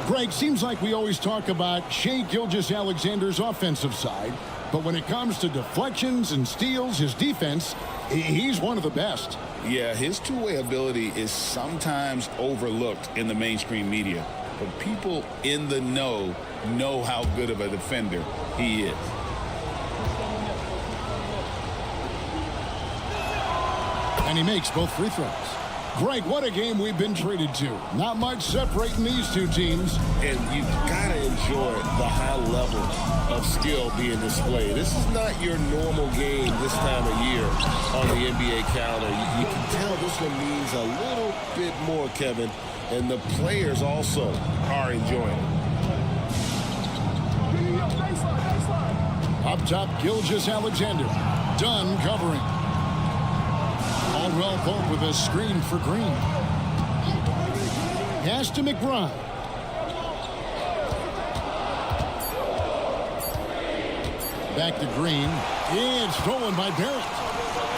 S6: Greg, seems like we always talk about Shai Gilgeous-Alexander's offensive side, but when it comes to deflections and steals, his defense, he's one of the best.
S7: Yeah, his two-way ability is sometimes overlooked in the mainstream media, but people in the know how good of a defender he is.
S6: And he makes both free throws. Greg, what a game we've been treated to. Not much separating these two teams.
S13: And you've got to enjoy the high level of skill being displayed. This is not your normal game this time of year on the NBA calendar. You can tell this one means a little bit more, Kevin, and the players also are enjoying it.
S6: Up top, Gilgeous-Alexander. Dunn covering. Caldwell Pope with a screen for Green. Pass to McBride. Back to Green. It's stolen by Barrett.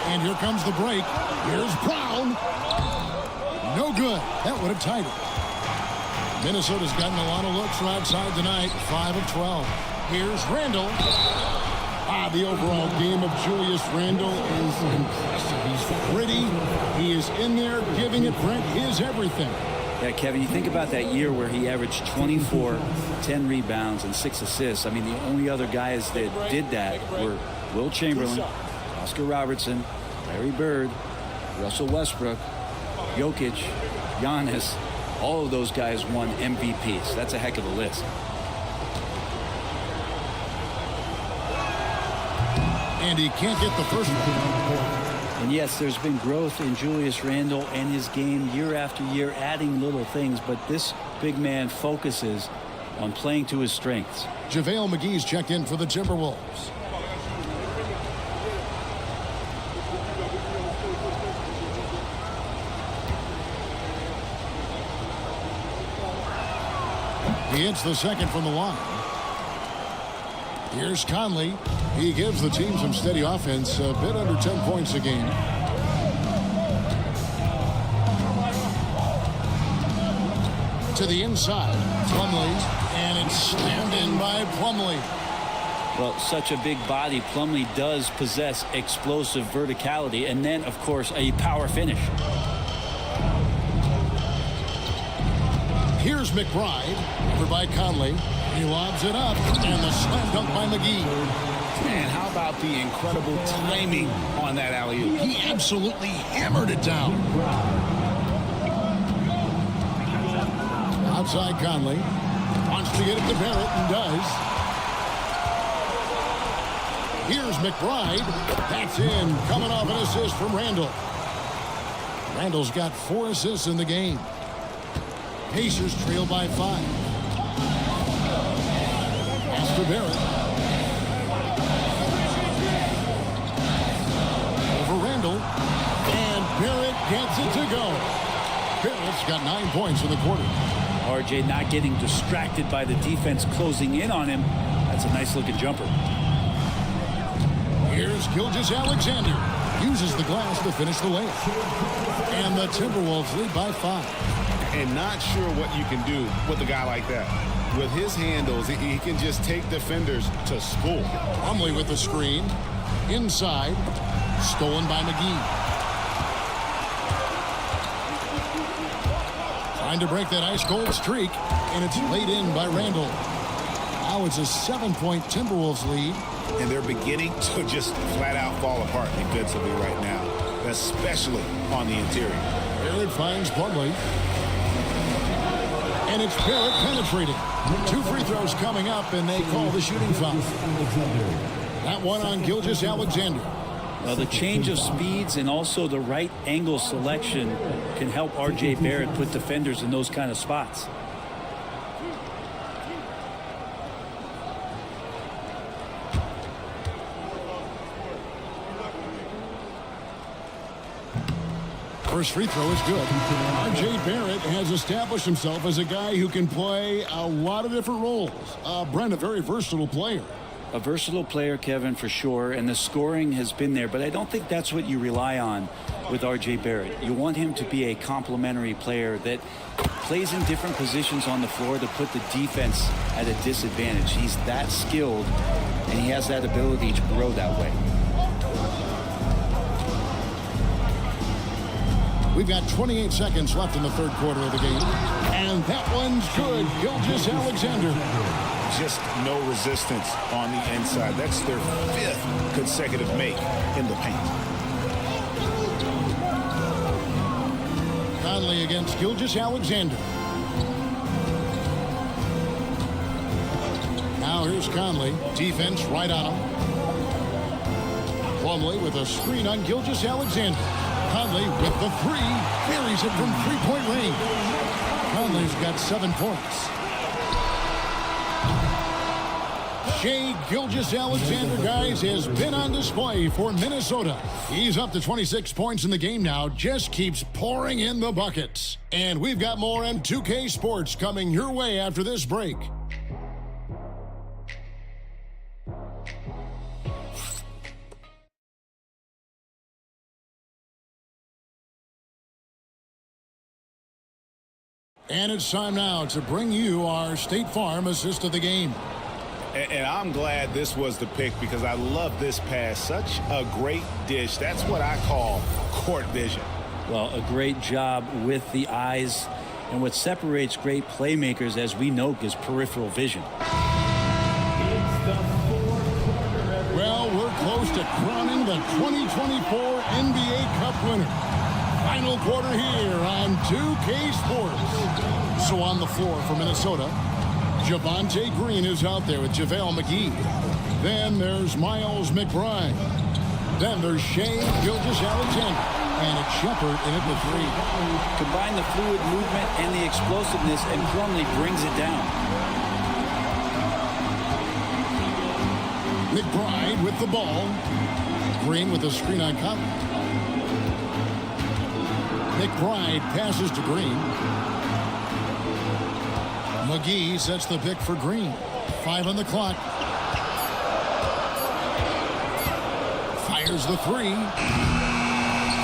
S6: And here comes the break. Here's Brown. No good. That would have tied it. Minnesota's gotten a lot of looks from outside tonight. 5 of 12. Here's Randle. The overall game of Julius Randle is impressive. He's gritty. He is in there giving it, Brent, his everything.
S8: Yeah, Kevin, you think about that year where he averaged 24, 10 rebounds, and 6 assists. I mean, the only other guys that did that were Will Chamberlain, Oscar Robertson, Larry Bird, Russell Westbrook, Jokic, Giannis. All of those guys won MVPs. That's a heck of a list.
S6: And he can't get the first one.
S8: And yes, there's been growth in Julius Randle and his game year after year, adding little things, but this big man focuses on playing to his strengths.
S6: JaVale McGee's checked in for the Timberwolves. He hits the second from the line. Here's Conley. He gives the team some steady offense, a bit under 10 points a game. To the inside, Plumlee, and it's slammed in by Plumlee.
S8: Well, such a big body, Plumlee does possess explosive verticality, and then, of course, a power finish.
S6: Here's McBride, over by Conley. He lobs it up, and the slam dunk by McGee.
S7: And how about the incredible timing on that alley-oop?
S6: He absolutely hammered it down. Outside Conley. Wants to get it to Barrett, and does. Here's McBride. That's in, coming off an assist from Randall. Randall's got 4 assists in the game. Pacers trail by 5. Pass to Barrett. Over Randall. And Barrett gets it to go. Barrett's got 9 points in the quarter.
S8: RJ not getting distracted by the defense closing in on him. That's a nice-looking jumper.
S6: Here's Gilgeous-Alexander. Uses the glass to finish the layup. And the Timberwolves lead by 5.
S7: And not sure what you can do with a guy like that. With his handles, he can just take defenders to school.
S6: Plumlee with the screen. Inside. Stolen by McGee. Trying to break that ice-cold streak. And it's laid in by Randall. Now it's a 7-point Timberwolves lead.
S7: And they're beginning to just flat-out fall apart defensively right now, especially on the interior.
S6: Barrett finds Plumlee. And it's Barrett penetrating. 2 free throws coming up, and they call the shooting foul. That one on Gilgeous-Alexander.
S8: Well, the change of speeds and also the right angle selection can help R.J. Barrett put defenders in those kind of spots.
S6: First free throw is good. R.J. Barrett has established himself as a guy who can play a lot of different roles. Brent, a very versatile player.
S8: A versatile player, Kevin, for sure, and the scoring has been there, but I don't think that's what you rely on with R.J. Barrett. You want him to be a complementary player that plays in different positions on the floor to put the defense at a disadvantage. He's that skilled, and he has that ability to grow that way.
S6: We've got 28 seconds left in the third quarter of the game. And that one's good. Gilgeous-Alexander.
S7: Just no resistance on the inside. That's their 5th consecutive make in the paint.
S6: Conley against Gilgeous-Alexander. Now here's Conley. Defense right on him. Plumlee with a screen on Gilgeous-Alexander. Conley with the 3. Buries it from 3-point range. Conley's got 7 points. Shai Gilgeous-Alexander, guys, has been on display for Minnesota. He's up to 26 points in the game now. Just keeps pouring in the buckets. And we've got more M2K Sports coming your way after this break. And it's time now to bring you our State Farm assist of the game.
S7: And I'm glad this was the pick because I love this pass. Such a great dish. That's what I call court vision.
S8: Well, a great job with the eyes. And what separates great playmakers, as we know, is peripheral vision.
S6: Well, we're close to crowning the 2024 NBA Cup winner. Final quarter here on 2K Sports. So on the floor for Minnesota, Javonte Green is out there with JaVale McGee. Then there's Miles McBride. Then there's Shai Gilgeous-Alexander. And it's Shepard in at the 3.
S8: Combine the fluid movement and the explosiveness, and Plumlee brings it down.
S6: McBride with the ball. Green with the screen on Conley. McBride passes to Green. McGee sets the pick for Green. 5 on the clock. Fires the 3.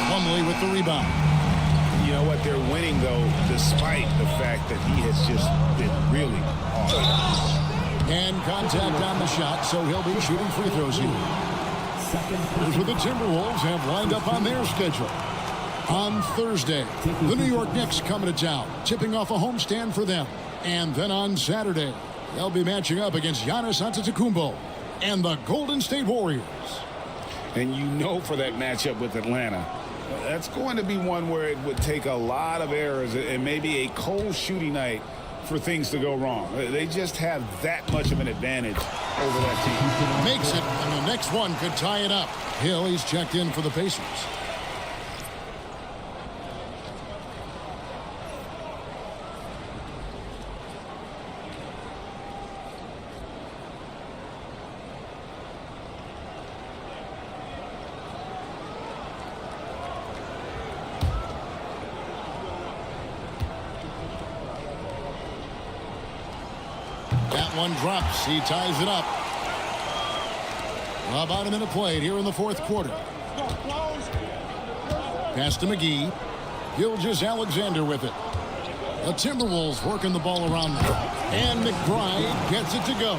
S6: Plumlee with the rebound.
S7: You know what? They're winning, though, despite the fact that he has just been really hard.
S6: And contact on the shot, so he'll be shooting free throws here. Here's what the Timberwolves have lined up on their schedule. On Thursday, the New York Knicks coming to town, tipping off a homestand for them. And then on Saturday, they'll be matching up against Giannis Antetokounmpo and the Golden State Warriors.
S7: And you know, for that matchup with Atlanta, that's going to be one where it would take a lot of errors and maybe a cold shooting night for things to go wrong. They just have that much of an advantage over that team.
S6: Makes it, and the next one could tie it up. Hill, he's checked in for the Pacers. One drops. He ties it up. About a minute played here in the fourth quarter. Pass to McGee. Gilgeous-Alexander with it. The Timberwolves working the ball around them. And McBride gets it to go.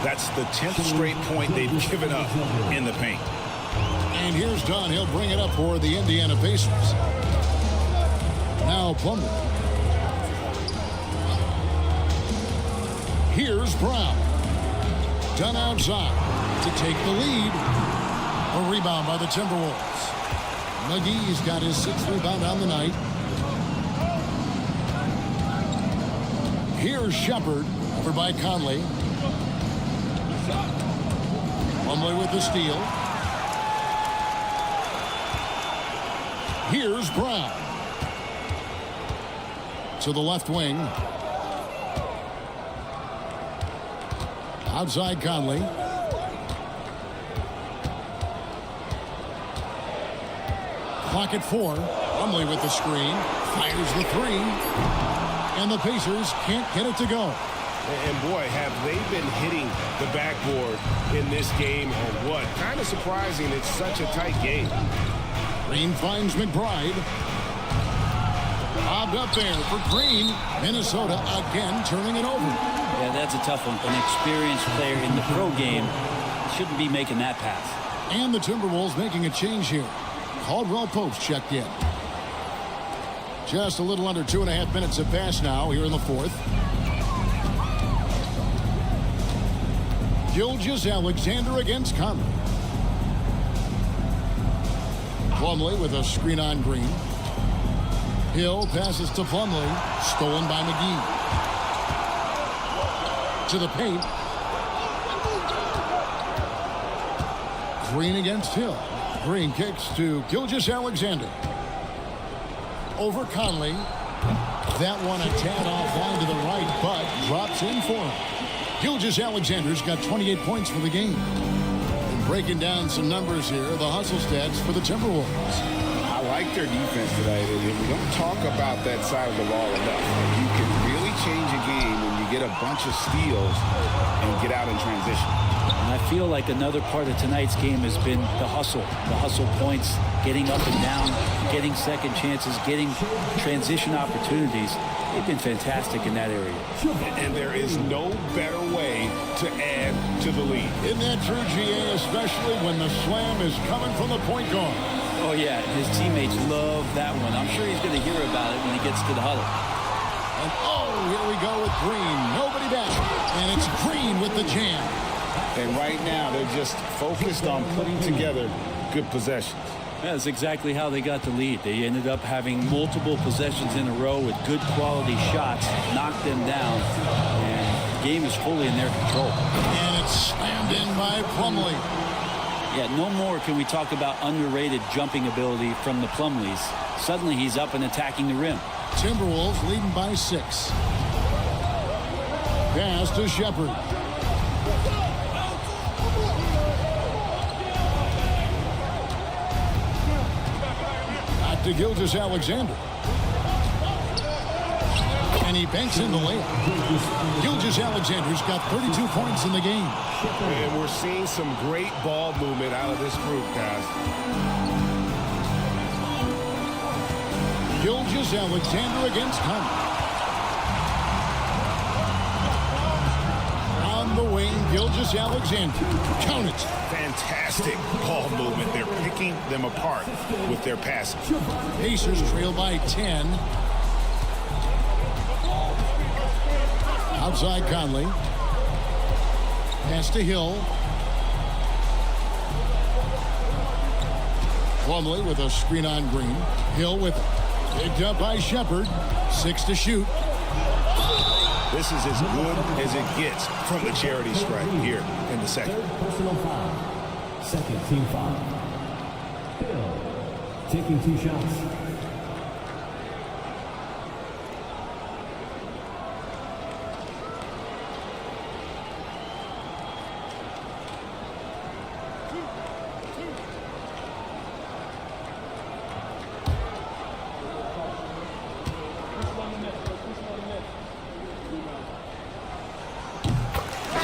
S7: That's the 10th straight point they've given up in the paint.
S6: And here's Dunn. He'll bring it up for the Indiana Pacers. Now Plumlee. Here's Brown. Dunn outside to take the lead. A rebound by the Timberwolves. McGee's got his 6th rebound on the night. Here's Shepard, over by Conley. Plumlee with the steal. Here's Brown. To the left wing. Outside Conley. Clock at 4. Plumlee with the screen. Fires the 3. And the Pacers can't get it to go.
S7: And boy, have they been hitting the backboard in this game or what? Kind of surprising it's such a tight game.
S6: Green finds McBride. Bobbed up there for Green. Minnesota again turning it over.
S8: Yeah, that's a tough one. An experienced player in the pro game shouldn't be making that pass.
S6: And the Timberwolves making a change here. Caldwell Pope checked in. Just a little under 2.5 minutes have passed now here in the fourth. Gilgeous-Alexander against Conley. Plumlee with a screen on Green. Hill passes to Plumlee. Stolen by McGee. To the paint. Green against Hill. Green kicks to Gilgeous-Alexander. Over Conley. That one a tad offline to the right, but drops in for him. Gilgeous-Alexander's got 28 points for the game. And breaking down some numbers here, the hustle stats for the Timberwolves.
S7: I like their defense tonight, and we don't talk about that side of the ball enough. You can really change a game when you get a bunch of steals and get out in transition.
S8: And I feel like another part of tonight's game has been the hustle points, getting up and down, getting second chances, getting transition opportunities. They've been fantastic in that area.
S7: And there is no better way to add to the lead.
S6: Isn't that true, GA, especially when the slam is coming from the point guard?
S8: Oh, yeah, his teammates love that one. I'm sure he's going to hear about it when he gets to the huddle.
S6: And here we go with Green. Nobody back. And it's Green with the jam.
S7: And right now, they're just focused on putting together good possessions.
S8: That's exactly how they got the lead. They ended up having multiple possessions in a row with good quality shots, knocked them down, and the game is fully in their control.
S6: And it's slammed in by Plumlee.
S8: Yeah, no more can we talk about underrated jumping ability from the Plumlees. Suddenly he's up and attacking the rim.
S6: Timberwolves leading by 6. Pass to Shepard. Back to Gilgeous-Alexander. And And he banks in the layup. Gilgeous-Alexander's got 32 points in the game.
S7: And we're seeing some great ball movement out of this group, guys.
S6: Gilgeous-Alexander against Conley. On the wing, Gilgeous-Alexander. Count it.
S7: Fantastic ball movement. They're picking them apart with their passing.
S6: Pacers trail by 10. Outside Conley. Pass to Hill. Plumlee with a screen on Green. Hill with it. Picked up by Shepherd. 6 to shoot.
S7: This is as good as it gets from the charity stripe here in the second.
S10: Personal foul. Second team foul. Hill taking 2 shots.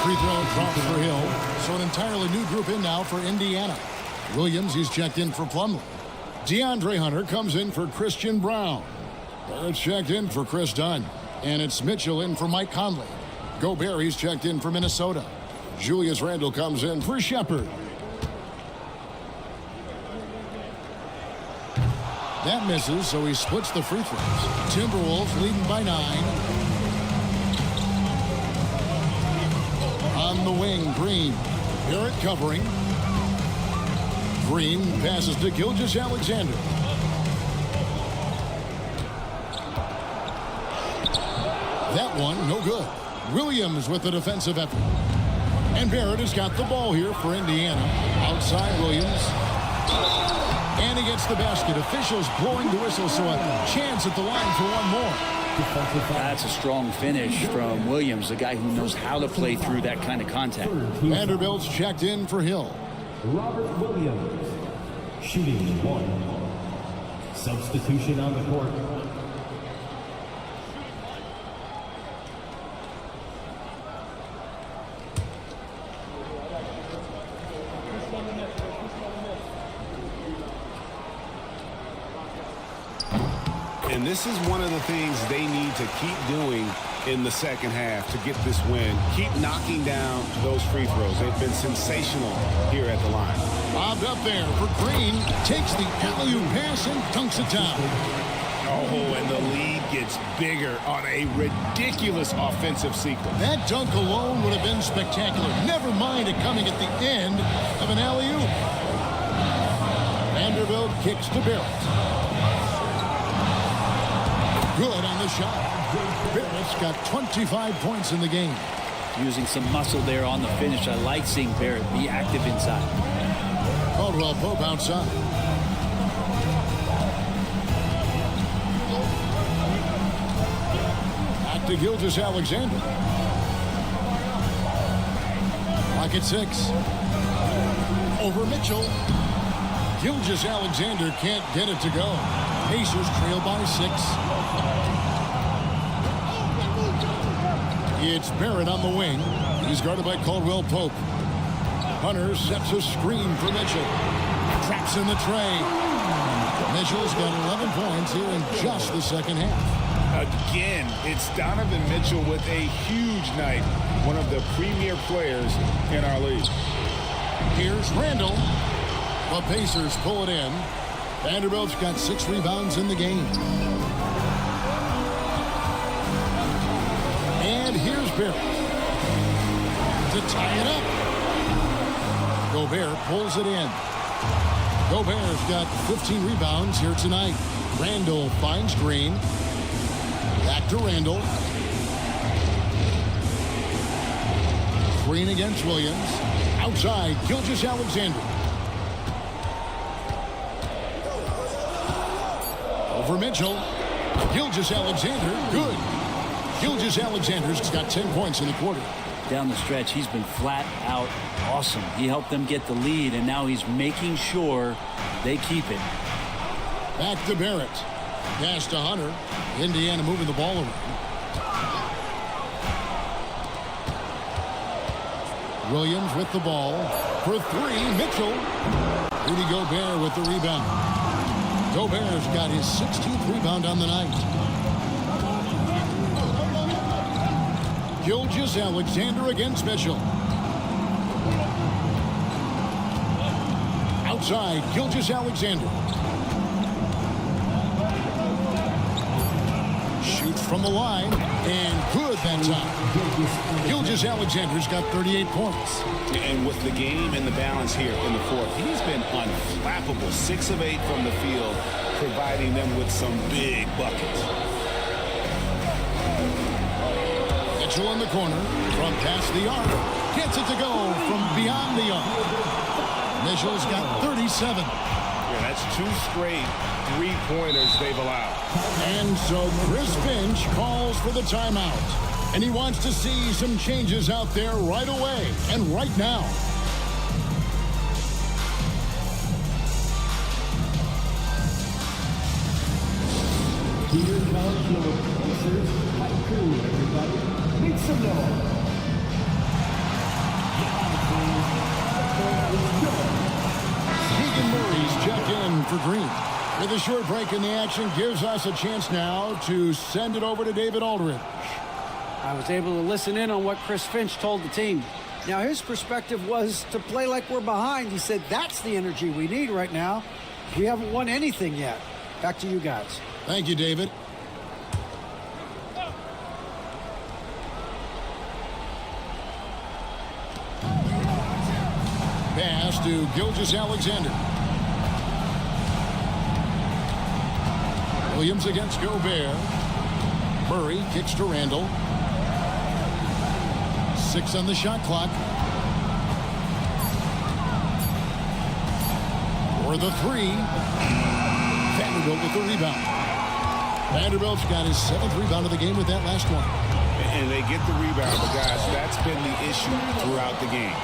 S6: Free throw drops for Hill. So an entirely new group in now for Indiana. Williams, he's checked in for Plumlee. DeAndre Hunter comes in for Christian Brown. Barrett's checked in for Chris Dunn. And it's Mitchell in for Mike Conley. Gobert, he's checked in for Minnesota. Julius Randle comes in for Shepherd. That misses, so he splits the free throws. Timberwolves leading by 9. On the wing, Green. Barrett covering. Green passes to Gilgeous-Alexander. That one, no good. Williams with the defensive effort. And Barrett has got the ball here for Indiana. Outside Williams. And he gets the basket. Officials blowing the whistle, so a chance at the line for one more.
S8: That's a strong finish from Williams, a guy who knows how to play through that kind of contact.
S6: Vanderbilt's checked in for Hill.
S10: Robert Williams, shooting 1. Substitution on the court.
S7: And this is one of the things they need to keep doing in the second half to get this win. Keep knocking down those free throws. They've been sensational here at the line.
S6: Bobbed up there for Green. Takes the alley-oop pass and dunks it down.
S7: Oh, and the lead gets bigger on a ridiculous offensive sequence.
S6: That dunk alone would have been spectacular. Never mind it coming at the end of an alley-oop. Vanderbilt kicks to Barrett. Good on the shot. Barrett's got 25 points in the game.
S8: Using some muscle there on the finish. I like seeing Barrett be active inside.
S6: Caldwell Pope outside. Back to Gilgeous-Alexander. Clock at 6. Over Mitchell. Gilgeous-Alexander can't get it to go. Pacers trail by 6. It's Barrett on the wing. He's guarded by Caldwell Pope. Hunter sets a screen for Mitchell. Traps in the tray. Mitchell's got 11 points here in just the second half.
S7: Again, it's Donovan Mitchell with a huge night. One of the premier players in our league.
S6: Here's Randle. The Pacers pull it in. Vanderbilt's got 6 rebounds in the game. And here's Barrett to tie it up. Gobert pulls it in. Gobert's got 15 rebounds here tonight. Randle finds Green. Back to Randle. Green against Williams. Outside, Gilgeous-Alexander. Over Mitchell. Gilgeous-Alexander, good. Gilgeous-Alexander's got 10 points in the quarter.
S8: Down the stretch, he's been flat out awesome. He helped them get the lead, and now he's making sure they keep it.
S6: Back to Barrett. Pass to Hunter. Indiana moving the ball around. Williams with the ball. For three, Mitchell. Rudy Gobert with the rebound. Gobert's got his 16th rebound on the night. Gilgeous-Alexander against Mitchell. Outside, Gilgeous-Alexander. Shoots from the line, and good that time. Gilgeous-Alexander's got 38 points.
S7: And with the game and the balance here in the fourth, he's been unflappable. 6 of 8 from the field, providing them with some big buckets.
S6: Mitchell in the corner from past the arc. Gets it to go from beyond the arc. Mitchell's got 37.
S7: Yeah, that's 2 straight three-pointers they've allowed.
S6: And so Chris Finch calls for the timeout. And he wants to see some changes out there right away and right now.
S10: Here comes your Pacers haiku, everybody. Make some noise.
S6: Keegan Murray's checked in for Green. With a short break in the action, gives us a chance now to send it over to David Aldridge.
S9: I was able to listen in on what Chris Finch told the team. Now, his perspective was to play like we're behind. He said that's the energy we need right now. We haven't won anything yet. Back to you guys.
S6: Thank you, David. Pass to Gilgeous-Alexander. Williams against Gobert. Murray kicks to Randall. 6 on the shot clock. For the 3. Vanderbilt with the rebound. Vanderbilt's got his 7th rebound of the game with that last one.
S7: And they get the rebound, but guys, that's been the issue throughout the game.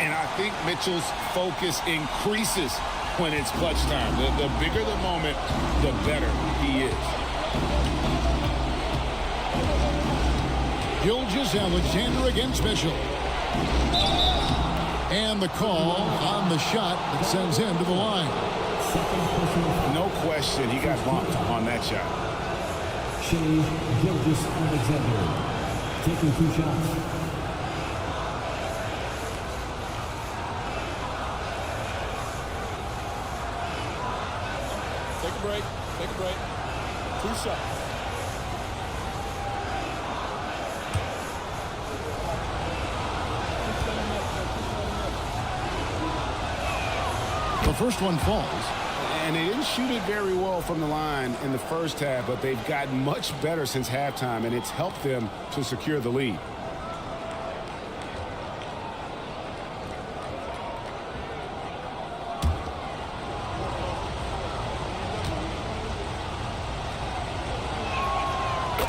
S7: And I think Mitchell's focus increases when it's clutch time. The bigger the moment, the better he is.
S6: Gilgeous-Alexander against Mitchell. And the call on the shot that sends him to the line.
S7: No question, he got bumped on that shot.
S10: Shai Gilgeous-Alexander taking 2 shots.
S3: Take a break. Take a break. 2 shots.
S6: The first one falls.
S7: And they didn't shoot it very well from the line in the first half, but they've gotten much better since halftime, and it's helped them to secure the lead.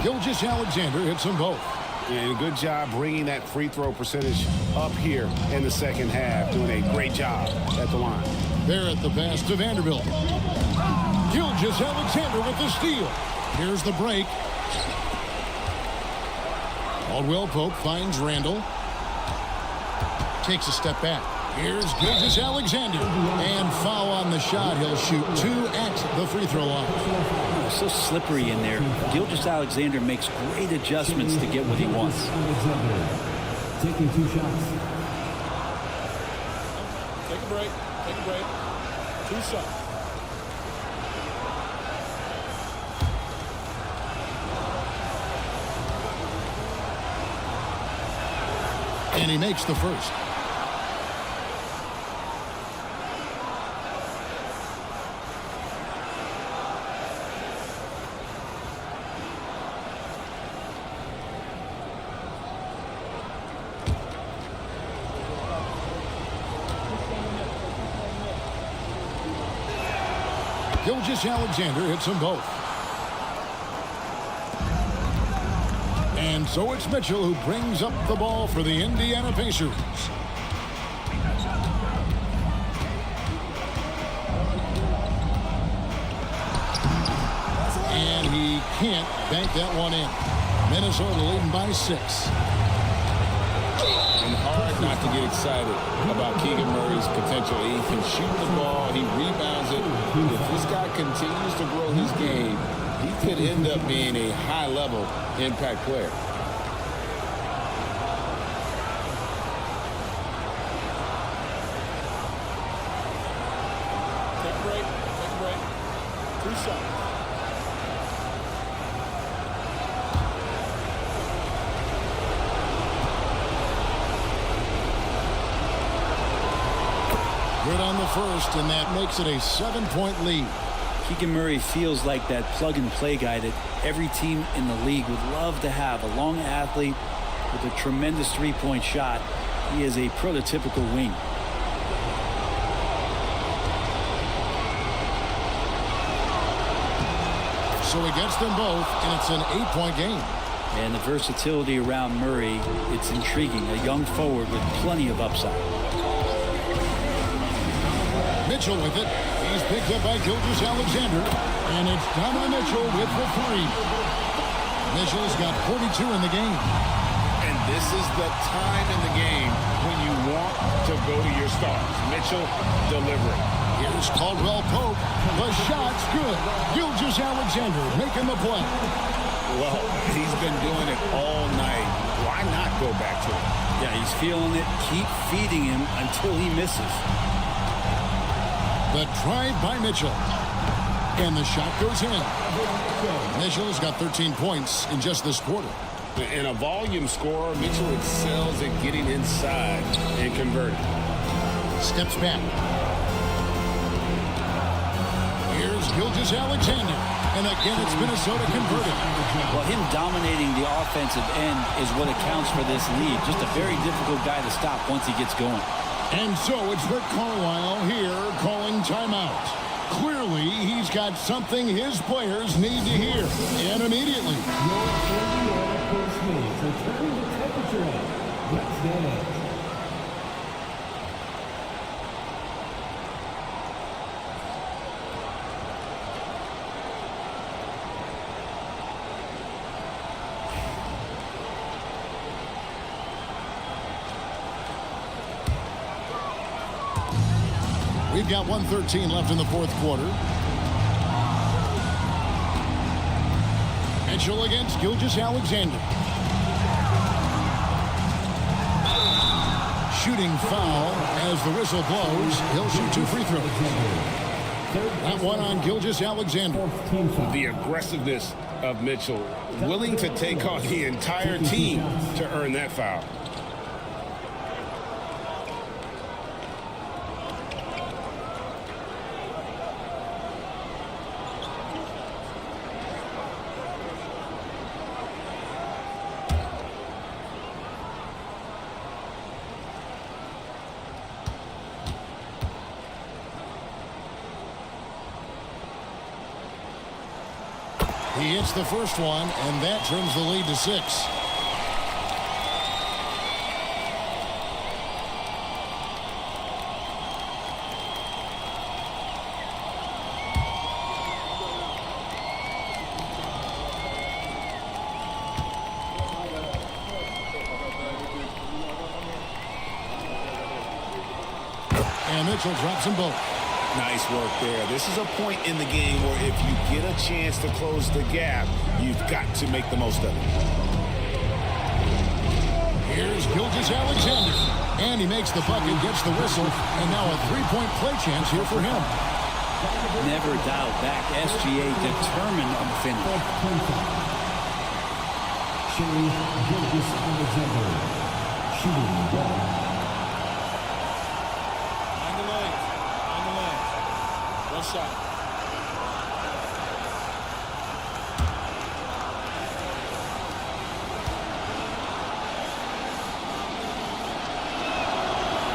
S6: Gilgeous-Alexander hits them both.
S7: And a good job bringing that free throw percentage up here in the second half, doing a great job at the line.
S6: There at the pass to Vanderbilt. Gilgeous-Alexander with the steal. Here's the break. Caldwell Pope finds Randall. Takes a step back. Here's Gilgeous-Alexander. And foul on the shot. He'll shoot 2 at the free throw line.
S8: It's so slippery in there. Gilgeous-Alexander makes great adjustments to get what he wants.
S10: Taking 2 shots.
S3: Take a break. Take a break. 2 shots.
S6: And he makes the first. Gilgeous-Alexander hits them both. And so it's Mitchell who brings up the ball for the Indiana Pacers. And he can't bank that one in. Minnesota leading by 6.
S7: And hard not to get excited about Keegan Murray's potential. He can shoot the ball. He rebounds it. If this guy continues to grow his game, he could end up being a high-level impact player.
S6: Take a break. Take a break. 2 seconds. Good on the first, and that makes it a 7-point lead.
S8: Keegan Murray feels like that plug-and-play guy that every team in the league would love to have. A long athlete with a tremendous three-point shot. He is a prototypical wing.
S6: So he gets them both, and it's an 8-point game.
S8: And the versatility around Murray, it's intriguing. A young forward with plenty of upside.
S6: Mitchell with it. He's picked up by Gilgeous-Alexander. And it's Donovan Mitchell with the three. Mitchell's got 42 in the game.
S7: And this is the time in the game when you want to go to your stars. Mitchell delivering.
S6: Here's Caldwell Pope. The shot's good. Gilgeous-Alexander making the play.
S7: Well, he's been doing it all night. Why not go back to it?
S8: Yeah, he's feeling it. Keep feeding him until he misses.
S6: The drive by Mitchell. And the shot goes in. Mitchell's got 13 points in just this quarter.
S7: In a volume scorer, Mitchell excels at getting inside and converting.
S6: Steps back. Here's Gilgeous-Alexander. And again, it's Minnesota converting.
S8: Well, him dominating the offensive end is what accounts for this lead. Just a very difficult guy to stop once he gets going.
S6: And so it's Rick Carlisle here calling timeout. Clearly, he's got something his players need to hear. And immediately. We've got 1:13 left in the fourth quarter. Mitchell against Gilgeous-Alexander. Shooting foul as the whistle blows. He'll shoot 2 free throws. That one on Gilgeous-Alexander.
S7: The aggressiveness of Mitchell, willing to take on the entire team to earn that foul.
S6: He hits the first one, and that turns the lead to 6. And Mitchell drops them both.
S7: Nice work there. This is a point in the game where if you get a chance to close the gap, you've got to make the most of it.
S6: Here's Gilgeous-Alexander. And he makes the bucket, gets the whistle, and now a 3-point play chance here for him.
S8: Never doubt back. SGA determined on the finish.
S10: Gilgeous-Alexander shooting well.
S6: Shot.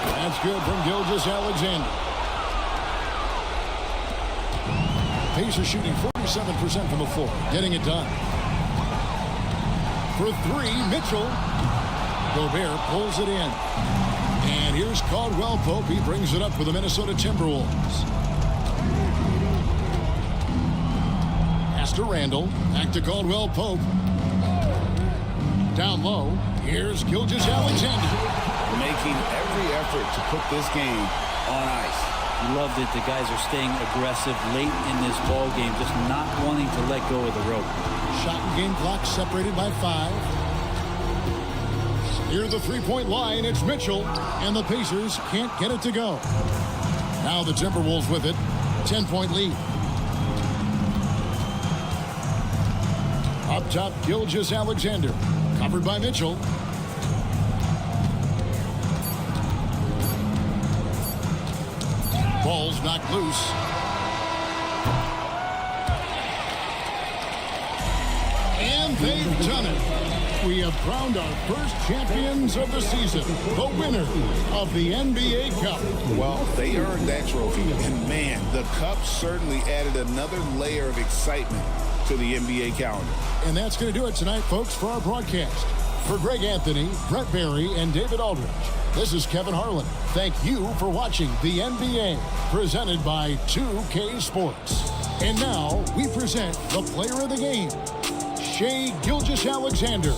S6: That's good from Gilgeous-Alexander. Pacers shooting 47% from the floor, getting it done. For 3, Mitchell. Gobert pulls it in. And here's Caldwell Pope. He brings it up for the Minnesota Timberwolves. To Randall, back to Caldwell Pope. Down low, here's Gilgeous-Alexander.
S7: Make making every effort to put this game on ice.
S8: You love that the guys are staying aggressive late in this ball game, just not wanting to let go of the rope.
S6: Shot and game clock separated by 5. Near the three-point line, it's Mitchell, and the Pacers can't get it to go. Now the Timberwolves with it, 10-point lead. Up top, Gilgeous-Alexander, covered by Mitchell. Ball's knocked loose. And they've done it. We have crowned our first champions of the season, the winner of the NBA Cup.
S7: Well, they earned that trophy. And man, the Cup certainly added another layer of excitement to the NBA calendar.
S6: And that's going to do it tonight, folks, for our broadcast. For Greg Anthony, Brent Barry, and David Aldridge, this is Kevin Harlan. Thank you for watching the NBA, presented by 2K Sports. And now we present the player of the game, Shai Gilgeous-Alexander.